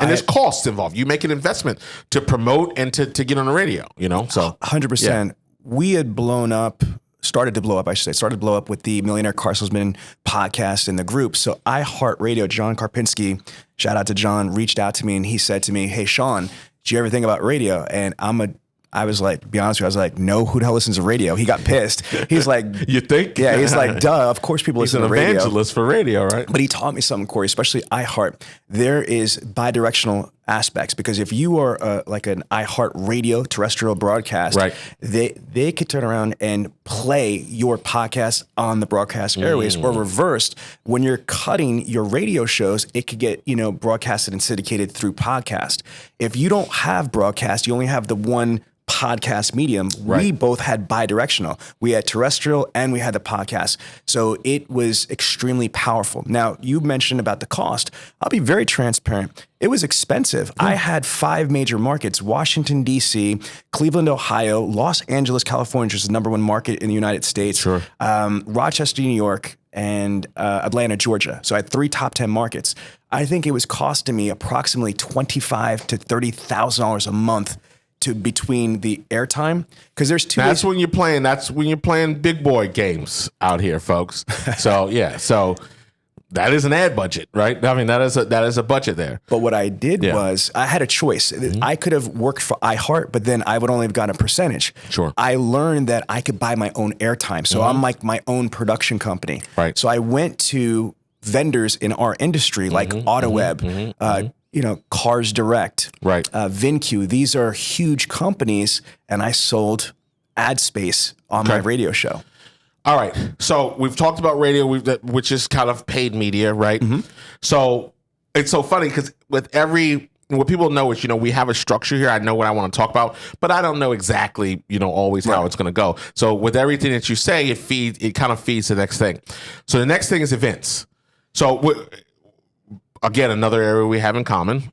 Speaker 2: And there's costs involved. You make an investment to promote and to get on the radio, So
Speaker 3: 100%. We had blown up started to blow up, I should say, started to blow up with the Millionaire Car Salesman podcast in the group. So iHeartRadio, John Karpinski, shout out to John, reached out to me and he said to me, hey, Sean, did you ever think about radio? And I was like, to be honest with you, I was like, no, who the hell listens to radio? He got pissed. He's like,
Speaker 2: you think?
Speaker 3: Yeah, he's like, duh, of course people listen to radio.
Speaker 2: He's an evangelist for radio, right?
Speaker 3: But he taught me something, Cory, especially iHeart. There is bidirectional aspects because if you are like an iHeart radio terrestrial broadcast,
Speaker 2: right,
Speaker 3: they could turn around and play your podcast on the broadcast airways, or reversed. When you're cutting your radio shows, it could get, broadcasted and syndicated through podcast. If you don't have broadcast, you only have the one podcast medium.
Speaker 2: Right.
Speaker 3: We both had bidirectional. We had terrestrial and we had the podcast. So it was extremely powerful. Now, you mentioned about the cost. I'll be very transparent. It was expensive. I had 5 major markets: Washington, D.C., Cleveland, Ohio, Los Angeles, California, which is the #1 market in the United States,
Speaker 2: sure,
Speaker 3: Rochester, New York, and Atlanta, Georgia. So I had 3 top 10 markets. I think it was costing me approximately $25,000 to $30,000 a month between the airtime, because there's 2
Speaker 2: That's when you're playing big boy games out here, folks. So yeah, so that is an ad budget, right? I mean, that is a budget there.
Speaker 3: But what I did was I had a choice. I could have worked for iHeart, but then I would only have gotten a percentage.
Speaker 2: Sure.
Speaker 3: I learned that I could buy my own airtime. So I'm like my own production company.
Speaker 2: Right.
Speaker 3: So I went to vendors in our industry like AutoWeb, Cars Direct,
Speaker 2: right,
Speaker 3: VinQ. These are huge companies, and I sold ad space on my radio show.
Speaker 2: All right. So we've talked about radio, which is kind of paid media, right? So it's so funny because what people know is, we have a structure here. I know what I want to talk about, but I don't know exactly, always how it's going to go. So with everything that you say, it kind of feeds the next thing. So the next thing is events. So again, another area we have in common,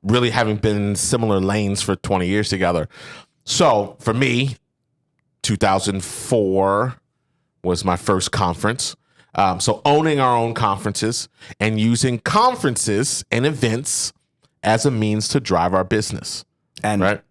Speaker 2: really having been in similar lanes for 20 years together. So for me, 2004 was my first conference. So owning our own conferences and using conferences and events as a means to drive our business.
Speaker 3: And
Speaker 2: right?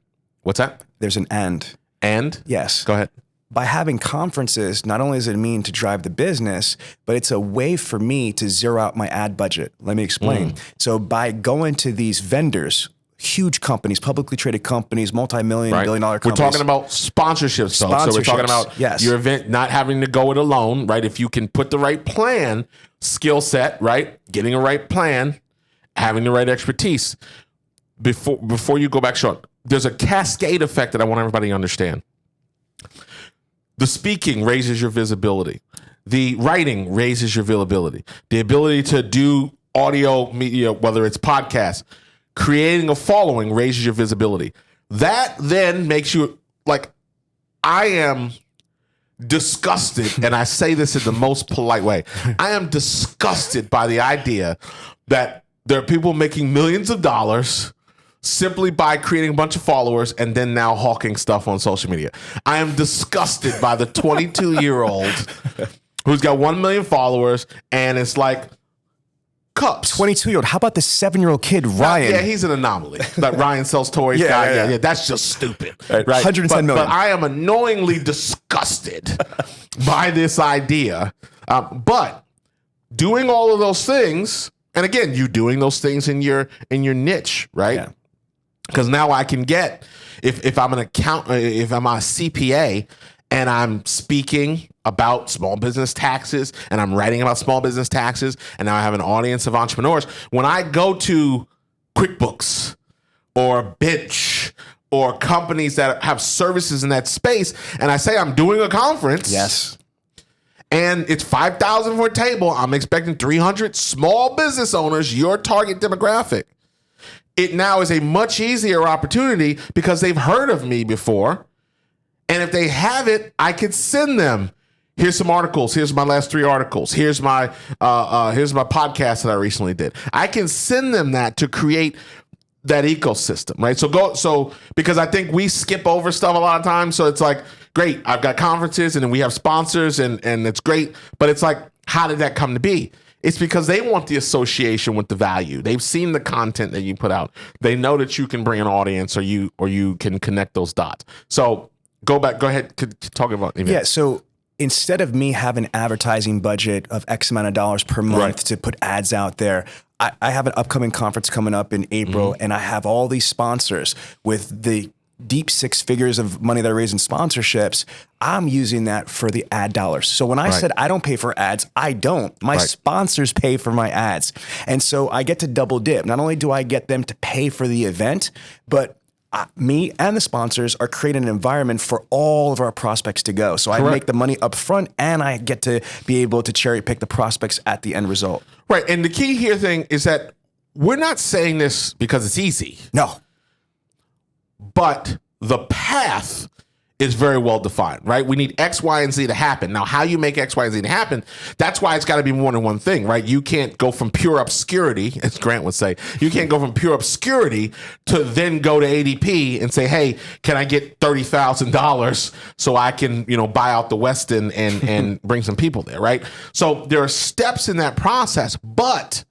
Speaker 2: What's that?
Speaker 3: There's an and.
Speaker 2: And?
Speaker 3: Yes.
Speaker 2: Go ahead.
Speaker 3: By having conferences, not only does it mean to drive the business, but it's a way for me to zero out my ad budget. Let me explain. So by going to these vendors, huge companies, publicly traded companies, multi-million, billion-dollar companies.
Speaker 2: We're talking about sponsorships, though. So we're talking about your event not having to go it alone, right? If you can put the right plan, skill set, right? Getting a right plan, having the right expertise. Before you go back, Sean, there's a cascade effect that I want everybody to understand. The speaking raises your visibility. The writing raises your visibility. The ability to do audio media, whether it's podcasts, creating a following raises your visibility. That then makes you I am disgusted, and I say this in the most polite way. I am disgusted by the idea that there are people making millions of dollars simply by creating a bunch of followers and then now hawking stuff on social media. I am disgusted by the 22-year-old who's got 1 million followers and it's like cups.
Speaker 3: 22-year-old. How about the 7-year-old kid, Ryan?
Speaker 2: Yeah, he's an anomaly. Like Ryan sells toys. Yeah, that's just stupid. Right?
Speaker 3: 110 million.
Speaker 2: But I am annoyingly disgusted by this idea. But doing all of those things, and again, you doing those things in your niche, right?
Speaker 3: Yeah.
Speaker 2: Because now I can get, if I'm a CPA and I'm speaking about small business taxes and I'm writing about small business taxes and now I have an audience of entrepreneurs, when I go to QuickBooks or Bench or companies that have services in that space and I say I'm doing a conference.
Speaker 3: Yes.
Speaker 2: And it's $5,000 for a table. I'm expecting 300 small business owners, your target demographic. It now is a much easier opportunity because they've heard of me before. And if they haven't, I could send them, here's some articles. Here's my last 3 articles. Here's my podcast that I recently did. I can send them that to create that ecosystem, right? So because I think we skip over stuff a lot of times. So it's like, great, I've got conferences and then we have sponsors and it's great. But it's like, how did that come to be? It's because they want the association with the value. They've seen the content that you put out. They know that you can bring an audience or you can connect those dots. So go ahead, talking about events.
Speaker 3: Yeah, so instead of me having an advertising budget of X amount of dollars per month to put ads out there, I have an upcoming conference coming up in April, and I have all these sponsors with the deep six figures of money that I raise in sponsorships. I'm using that for the ad dollars. So when I said I don't pay for ads, I don't. My sponsors pay for my ads. And so I get to double dip. Not only do I get them to pay for the event, but me and the sponsors are creating an environment for all of our prospects to go. So I make the money up front, and I get to be able to cherry pick the prospects at the end result.
Speaker 2: Right. And the key here thing is that we're not saying this because it's easy.
Speaker 3: No.
Speaker 2: But the path is very well defined, right? We need X, Y, and Z to happen. Now, how you make X, Y, and Z to happen, that's why it's got to be more than one thing, right? You can't go from pure obscurity, as Grant would say, you can't go from pure obscurity to then go to ADP and say, hey, can I get $30,000 so I can, buy out the Westin and bring some people there, right? So there are steps in that process, but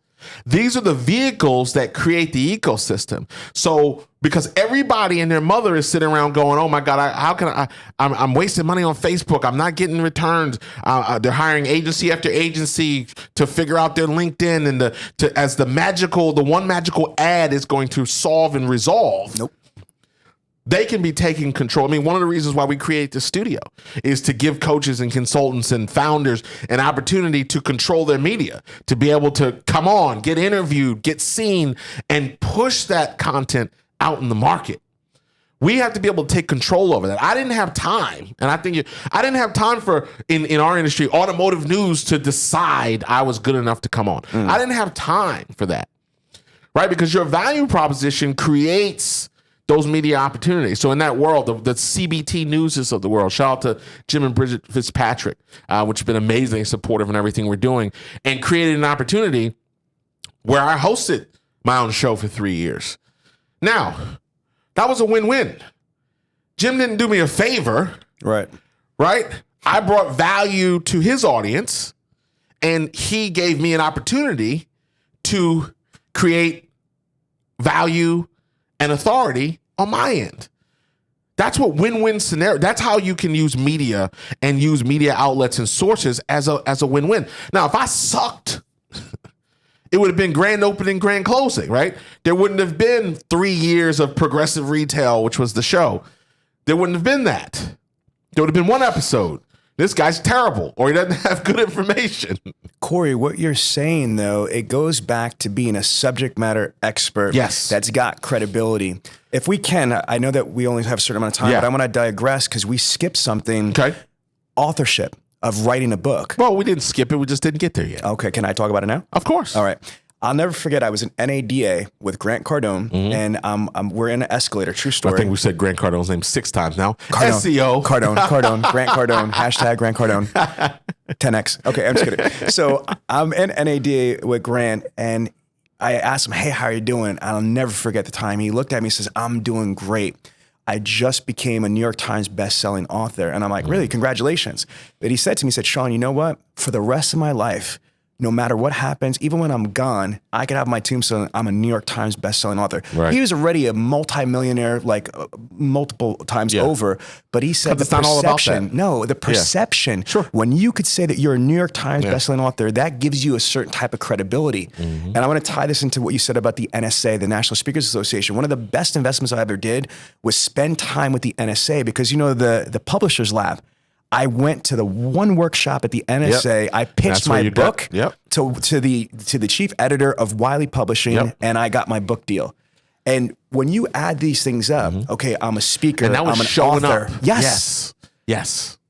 Speaker 2: these are the vehicles that create the ecosystem. So because everybody and their mother is sitting around going, oh my God, how can I'm wasting money on Facebook. I'm not getting returns. They're hiring agency after agency to figure out their LinkedIn and the one magical ad is going to solve and resolve.
Speaker 3: Nope.
Speaker 2: They can be taking control. I mean, one of the reasons why we create the studio is to give coaches and consultants and founders an opportunity to control their media, to be able to come on, get interviewed, get seen, and push that content out in the market. We have to be able to take control over that. I didn't have time, and I didn't have time for, in our industry, automotive news to decide I was good enough to come on. I didn't have time for that, right? Because your value proposition creates those media opportunities. So in that world, the CBT Newses of the world, shout out to Jim and Bridget Fitzpatrick, which have been amazingly supportive in everything we're doing, and created an opportunity where I hosted my own show for 3 years. Now, that was a win-win. Jim didn't do me a favor.
Speaker 3: Right.
Speaker 2: I brought value to his audience, and he gave me an opportunity to create value and authority on my end. That's what win-win scenario. That's how you can use media and use media outlets and sources as a win-win. Now, if I sucked, it would have been grand opening, grand closing, right? There wouldn't have been 3 years of Progressive Retail, which was the show. There wouldn't have been that. There would have been one episode. This guy's terrible, or he doesn't have good information.
Speaker 3: Cory, what you're saying, though, it goes back to being a subject matter expert that's got credibility. If we can, I know that we only have a certain amount of time, but I want to digress because we skipped something.
Speaker 2: Okay.
Speaker 3: Authorship of writing a book.
Speaker 2: Well, we didn't skip it. We just didn't get there yet.
Speaker 3: Okay. Can I talk about it now?
Speaker 2: Of course.
Speaker 3: All right. I'll never forget, I was in NADA with Grant Cardone, and we're in an escalator. True story.
Speaker 2: I think we said Grant Cardone's name 6 times now.
Speaker 3: Cardone.
Speaker 2: SEO.
Speaker 3: Cardone, Grant Cardone, hashtag Grant Cardone. 10X. Okay, I'm just kidding. So I'm in NADA with Grant, and I asked him, hey, how are you doing? I'll never forget the time. He looked at me and says, I'm doing great. I just became a New York Times best-selling author. And I'm like, really? Congratulations. But he said to me, he said, Sean, you know what? For the rest of my life, no matter what happens, even when I'm gone, I could have my tombstone, I'm a New York Times bestselling author.
Speaker 2: Right.
Speaker 3: He was already a multimillionaire, multiple times over, but he said the
Speaker 2: it's not all about
Speaker 3: perception,
Speaker 2: that.
Speaker 3: no, the perception,
Speaker 2: Sure.
Speaker 3: when you could say that you're a New York Times bestselling author, that gives you a certain type of credibility. And I want to tie this into what you said about the NSA, the National Speakers Association. One of the best investments I ever did was spend time with the NSA because, the Publishers Lab, I went to the one workshop at the NSA. I pitched my book to the chief editor of Wiley Publishing, and I got my book deal. And when you add these things up, okay, I'm a speaker,
Speaker 2: and that was
Speaker 3: I'm an
Speaker 2: showing
Speaker 3: author.
Speaker 2: up. Yes.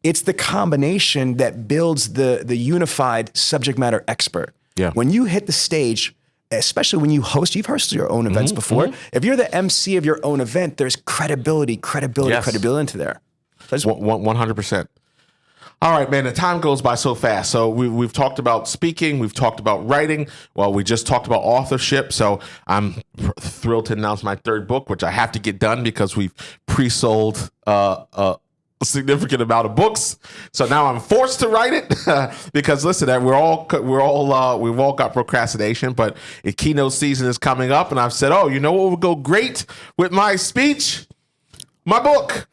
Speaker 3: It's the combination that builds the unified subject matter expert.
Speaker 2: Yeah.
Speaker 3: When you hit the stage, especially when you host, you've hosted your own events before. If you're the MC of your own event, there's credibility into there.
Speaker 2: 100%. All right, man, the time goes by so fast. So we've talked about speaking. We've talked about writing. Well, we just talked about authorship. So I'm thrilled to announce my 3rd book, which I have to get done because we've pre-sold a significant amount of books. So now I'm forced to write it because listen, we've all got procrastination, but keynote season is coming up. And I've said, oh, you know what would go great with my speech? my book.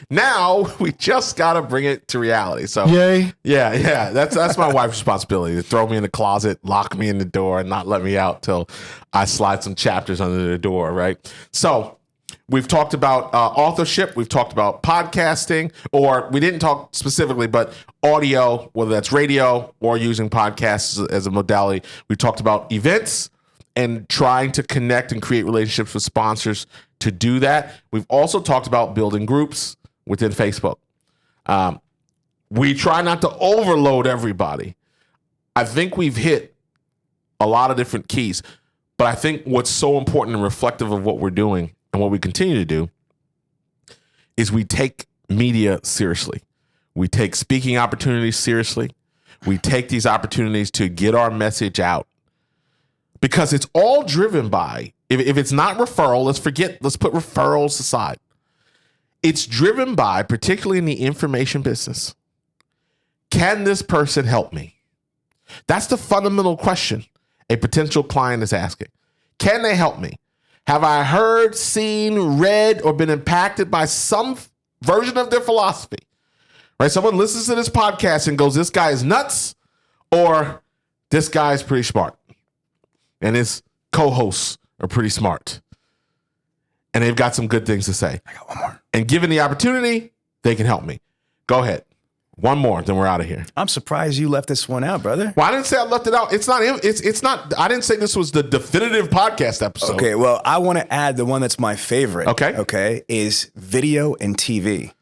Speaker 2: Now we just got to bring it to reality. So
Speaker 4: Yay.
Speaker 2: yeah. That's my wife's responsibility, to throw me in the closet, lock me in the door, and not let me out till I slide some chapters under the door, right? So we've talked about authorship. We've talked about podcasting, or we didn't talk specifically, but audio, whether that's radio or using podcasts as a modality. We talked about events and trying to connect and create relationships with sponsors to do that. We've also talked about building groups within Facebook. We try not to overload everybody. I think we've hit a lot of different keys, but I think what's so important and reflective of what we're doing and what we continue to do is we take media seriously. We take speaking opportunities seriously. We take these opportunities to get our message out, because it's all driven by, if it's not referral, let's put referrals aside. It's driven by, particularly in the information business, can this person help me? That's the fundamental question a potential client is asking. Can they help me? Have I heard, seen, read, or been impacted by some version of their philosophy? Right? Someone listens to this podcast and goes, this guy is nuts, or this guy is pretty smart, and his co-hosts are pretty smart, and they've got some good things to say.
Speaker 3: I got one more.
Speaker 2: And given the opportunity, they can help me. Go ahead. One more, then we're out of here.
Speaker 3: I'm surprised you left this one out, brother.
Speaker 2: Well, I didn't say I left it out. It's not. I didn't say this was the definitive podcast episode.
Speaker 3: Okay, well, I want to add the one that's my favorite. Okay, is video and TV.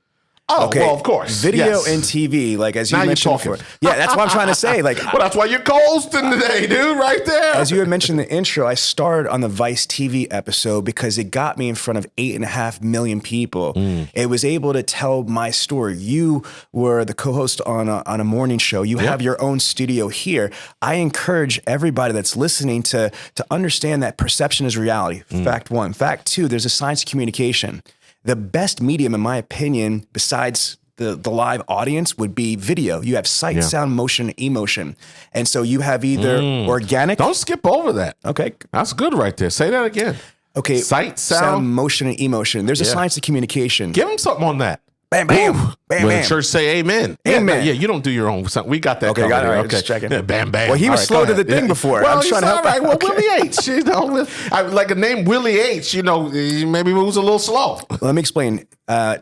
Speaker 2: Oh, well, of course.
Speaker 3: Video
Speaker 2: yes.
Speaker 3: and TV, like as you
Speaker 2: Now
Speaker 3: mentioned
Speaker 2: you're talking.
Speaker 3: before. Yeah, that's what I'm trying to say. Like,
Speaker 2: well, that's why you're co-hosting today, dude, right there.
Speaker 3: as you had mentioned in the intro, I started on the Vice TV episode because it got me in front of 8.5 million people. It was able to tell my story. You were the co-host on a morning show. You have your own studio here. I encourage everybody that's listening to understand that perception is reality. Fact one. Fact two, there's a science of communication. The best medium, in my opinion, besides the live audience, would be video. You have sight, sound, motion, emotion. And so you have either organic.
Speaker 2: Don't skip over that.
Speaker 3: Okay.
Speaker 2: That's good right there. Say that again.
Speaker 3: Okay.
Speaker 2: Sight, sound,
Speaker 3: motion, and emotion. There's a science of communication.
Speaker 2: Give him something on that.
Speaker 3: Bam, bam.
Speaker 2: Ooh.
Speaker 3: Bam,
Speaker 2: When
Speaker 3: bam.
Speaker 2: the church say amen.
Speaker 3: Amen.
Speaker 2: Yeah, you don't do your own. We got that.
Speaker 3: Okay,
Speaker 2: covered
Speaker 3: got it.
Speaker 2: here.
Speaker 3: All right,
Speaker 2: Okay,
Speaker 3: just checking.
Speaker 2: Yeah, bam, bam.
Speaker 3: Well, he was
Speaker 2: All right,
Speaker 3: slow
Speaker 2: go
Speaker 3: to the
Speaker 2: ahead.
Speaker 3: thing before.
Speaker 2: Well,
Speaker 3: I'm trying to help
Speaker 2: right.
Speaker 3: out.
Speaker 2: Well,
Speaker 3: Okay.
Speaker 2: Willie H. You know, like a name Willie H. You know, he maybe moves a little slow.
Speaker 3: Let me explain.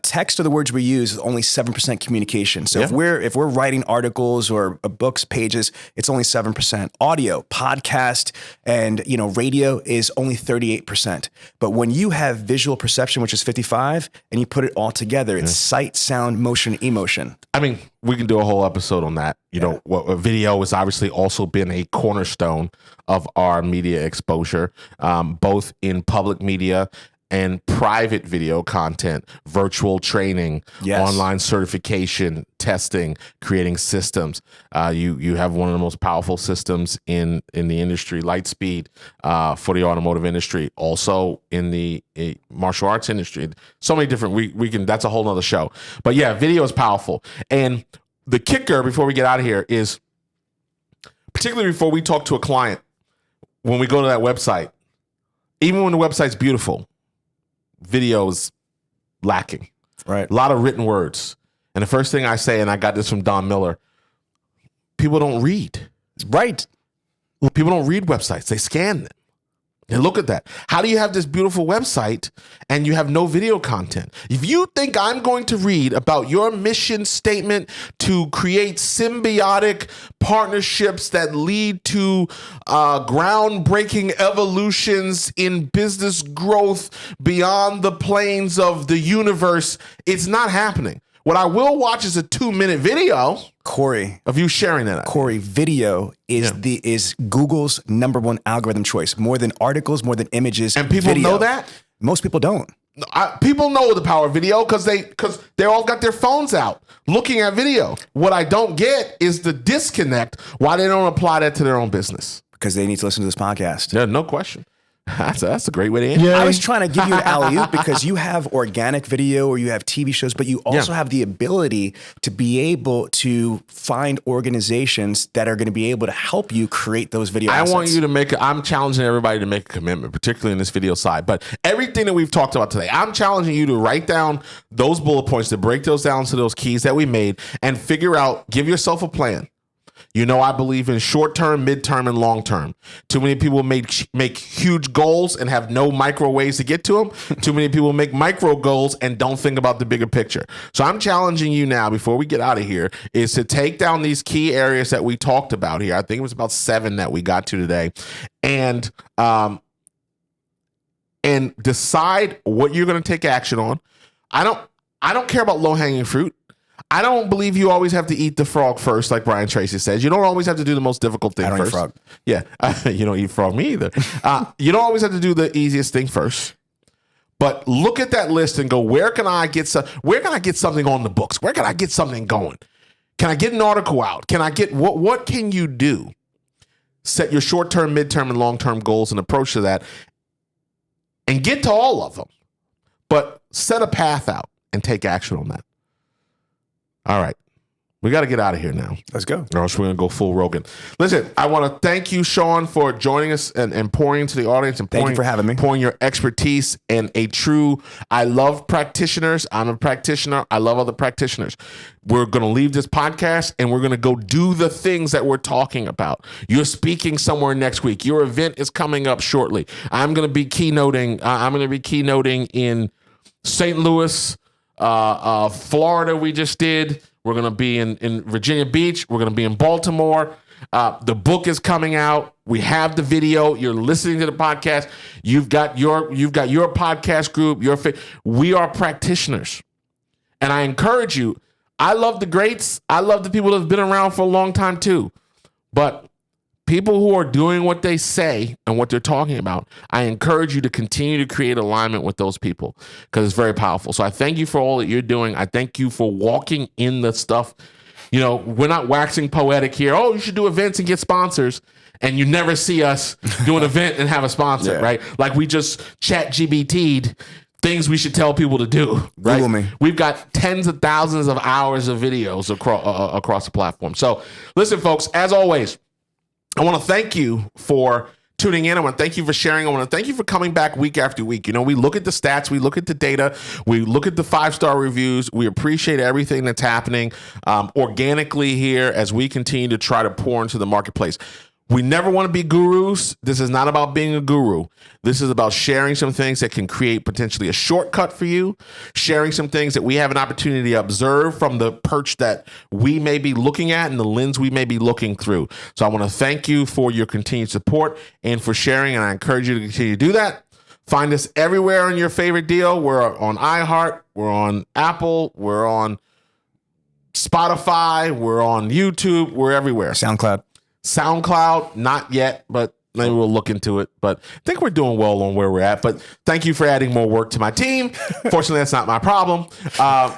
Speaker 3: Text are the words we use is only 7% communication. So if we're writing articles or books, pages, it's only 7%. Audio, podcast, and radio is only 38%. But when you have visual perception, which is 55, and you put it all together, it's sight, sound, motion, emotion.
Speaker 2: I mean, we can do a whole episode on that. You know, what video has obviously also been a cornerstone of our media exposure, both in public media and private video content, virtual training, online certification, testing, creating systems. You have one of the most powerful systems in the industry, Lightspeed, for the automotive industry, also in the martial arts industry. So many different, we can, that's a whole nother show. But yeah, video is powerful. And the kicker before we get out of here is, particularly before we talk to a client, when we go to that website, even when the website's beautiful, video is lacking.
Speaker 3: Right.
Speaker 2: A lot of written words. And the first thing I say, and I got this from Don Miller, people don't read.
Speaker 3: Right.
Speaker 2: People don't read websites. They scan them. And look at that. How do you have this beautiful website and you have no video content? If you think I'm going to read about your mission statement to create symbiotic partnerships that lead to groundbreaking evolutions in business growth beyond the planes of the universe, it's not happening. What I will watch is a 2-minute video,
Speaker 3: Cory,
Speaker 2: of you sharing that.
Speaker 3: Cory, video is Google's #1 algorithm choice. More than articles, more than images.
Speaker 2: And people
Speaker 3: video.
Speaker 2: know that?
Speaker 3: Most people don't.
Speaker 2: People know the power of video because they all got their phones out looking at video. What I don't get is the disconnect why they don't apply that to their own business.
Speaker 3: Because they need to listen to this podcast.
Speaker 2: Yeah, no question. That's a great way to end.
Speaker 4: Yeah.
Speaker 3: I was trying to give you an alley-oop because you have organic video or you have TV shows, but you also have the ability to be able to find organizations that are going to be able to help you create those video assets.
Speaker 2: I want you to I'm challenging everybody to make a commitment, particularly in this video side. But everything that we've talked about today, I'm challenging you to write down those bullet points, to break those down to those keys that we made and figure out, give yourself a plan. You know, I believe in short-term, mid-term, and long-term. Too many people make huge goals and have no micro ways to get to them. Too many people make micro goals and don't think about the bigger picture. So I'm challenging you now, before we get out of here, is to take down these key areas that we talked about here. I think it was about 7 that we got to today. And decide what you're going to take action on. I don't care about low-hanging fruit. I don't believe you always have to eat the frog first, like Brian Tracy says. You don't always have to do the most difficult thing first.
Speaker 3: I don't eat frog.
Speaker 2: Yeah, you don't eat frog, me either. You don't always have to do the easiest thing first. But look at that list and go, where can I get something on the books? Where can I get something going? Can I get an article out? Can I get what can you do? Set your short-term, mid-term, and long-term goals and approach to that, and get to all of them. But set a path out and take action on that. All right. We got to get out of here now.
Speaker 3: Let's go.
Speaker 2: Or else we're going to go full Rogan. Listen, I want to thank you, Sean, for joining us and pouring into the audience and
Speaker 3: Thank you for having me.
Speaker 2: pouring your expertise and I love practitioners. I'm a practitioner. I love other practitioners. We're going to leave this podcast and we're going to go do the things that we're talking about. You're speaking somewhere next week. Your event is coming up shortly. I'm going to be keynoting. In St. Louis, Florida. We just did. We're going to be in Virginia Beach. We're going to be in Baltimore. The book is coming out. We have the video. You're listening to the podcast. You've got your podcast group. We are practitioners. And I encourage you. I love the greats. I love the people that have been around for a long time too. But people who are doing what they say and what they're talking about, I encourage you to continue to create alignment with those people because it's very powerful. So I thank you for all that you're doing. I thank you for walking in the stuff. You know, we're not waxing poetic here. Oh, you should do events and get sponsors. And you never see us do an event and have a sponsor, right? Like we just chat GBT'd things we should tell people to do. Right?
Speaker 3: Google me.
Speaker 2: We've got tens of thousands of hours of videos across the platform. So listen, folks, as always, I want to thank you for tuning in. I want to thank you for sharing. I want to thank you for coming back week after week. You know, we look at the stats, we look at the data, we look at the 5-star reviews. We appreciate everything that's happening organically here as we continue to try to pour into the marketplace. We never want to be gurus. This is not about being a guru. This is about sharing some things that can create potentially a shortcut for you, sharing some things that we have an opportunity to observe from the perch that we may be looking at and the lens we may be looking through. So I want to thank you for your continued support and for sharing, and I encourage you to continue to do that. Find us everywhere on your favorite deal. We're on iHeart, we're on Apple, we're on Spotify, we're on YouTube, we're everywhere. SoundCloud, not yet, but maybe we'll look into it. But I think we're doing well on where we're at. But thank you for adding more work to my team. Fortunately, that's not my problem.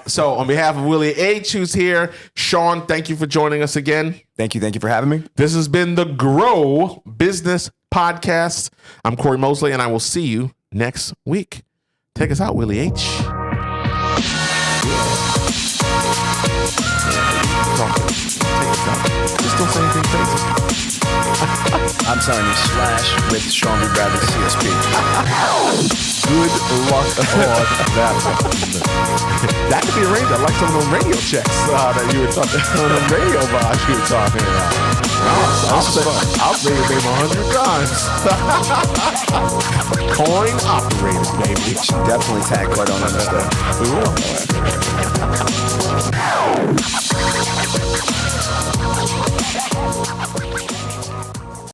Speaker 2: So on behalf of Willie H., who's here, Sean, thank you for joining us again.
Speaker 3: Thank you for having me.
Speaker 2: This has been the Grow Business Podcast. I'm Cory Mosley, and I will see you next week. Take us out, Willie H. Still saying anything crazy.
Speaker 3: I'm signing / with Sean B. Bradley CSP.
Speaker 2: Good luck on that. That could be arranged. I like some of those radio checks that you were talking on the radio box you were talking about. I'll say your name 100 times. Coin operated, baby.
Speaker 3: Definitely tag Cardone on this stuff.
Speaker 2: We will.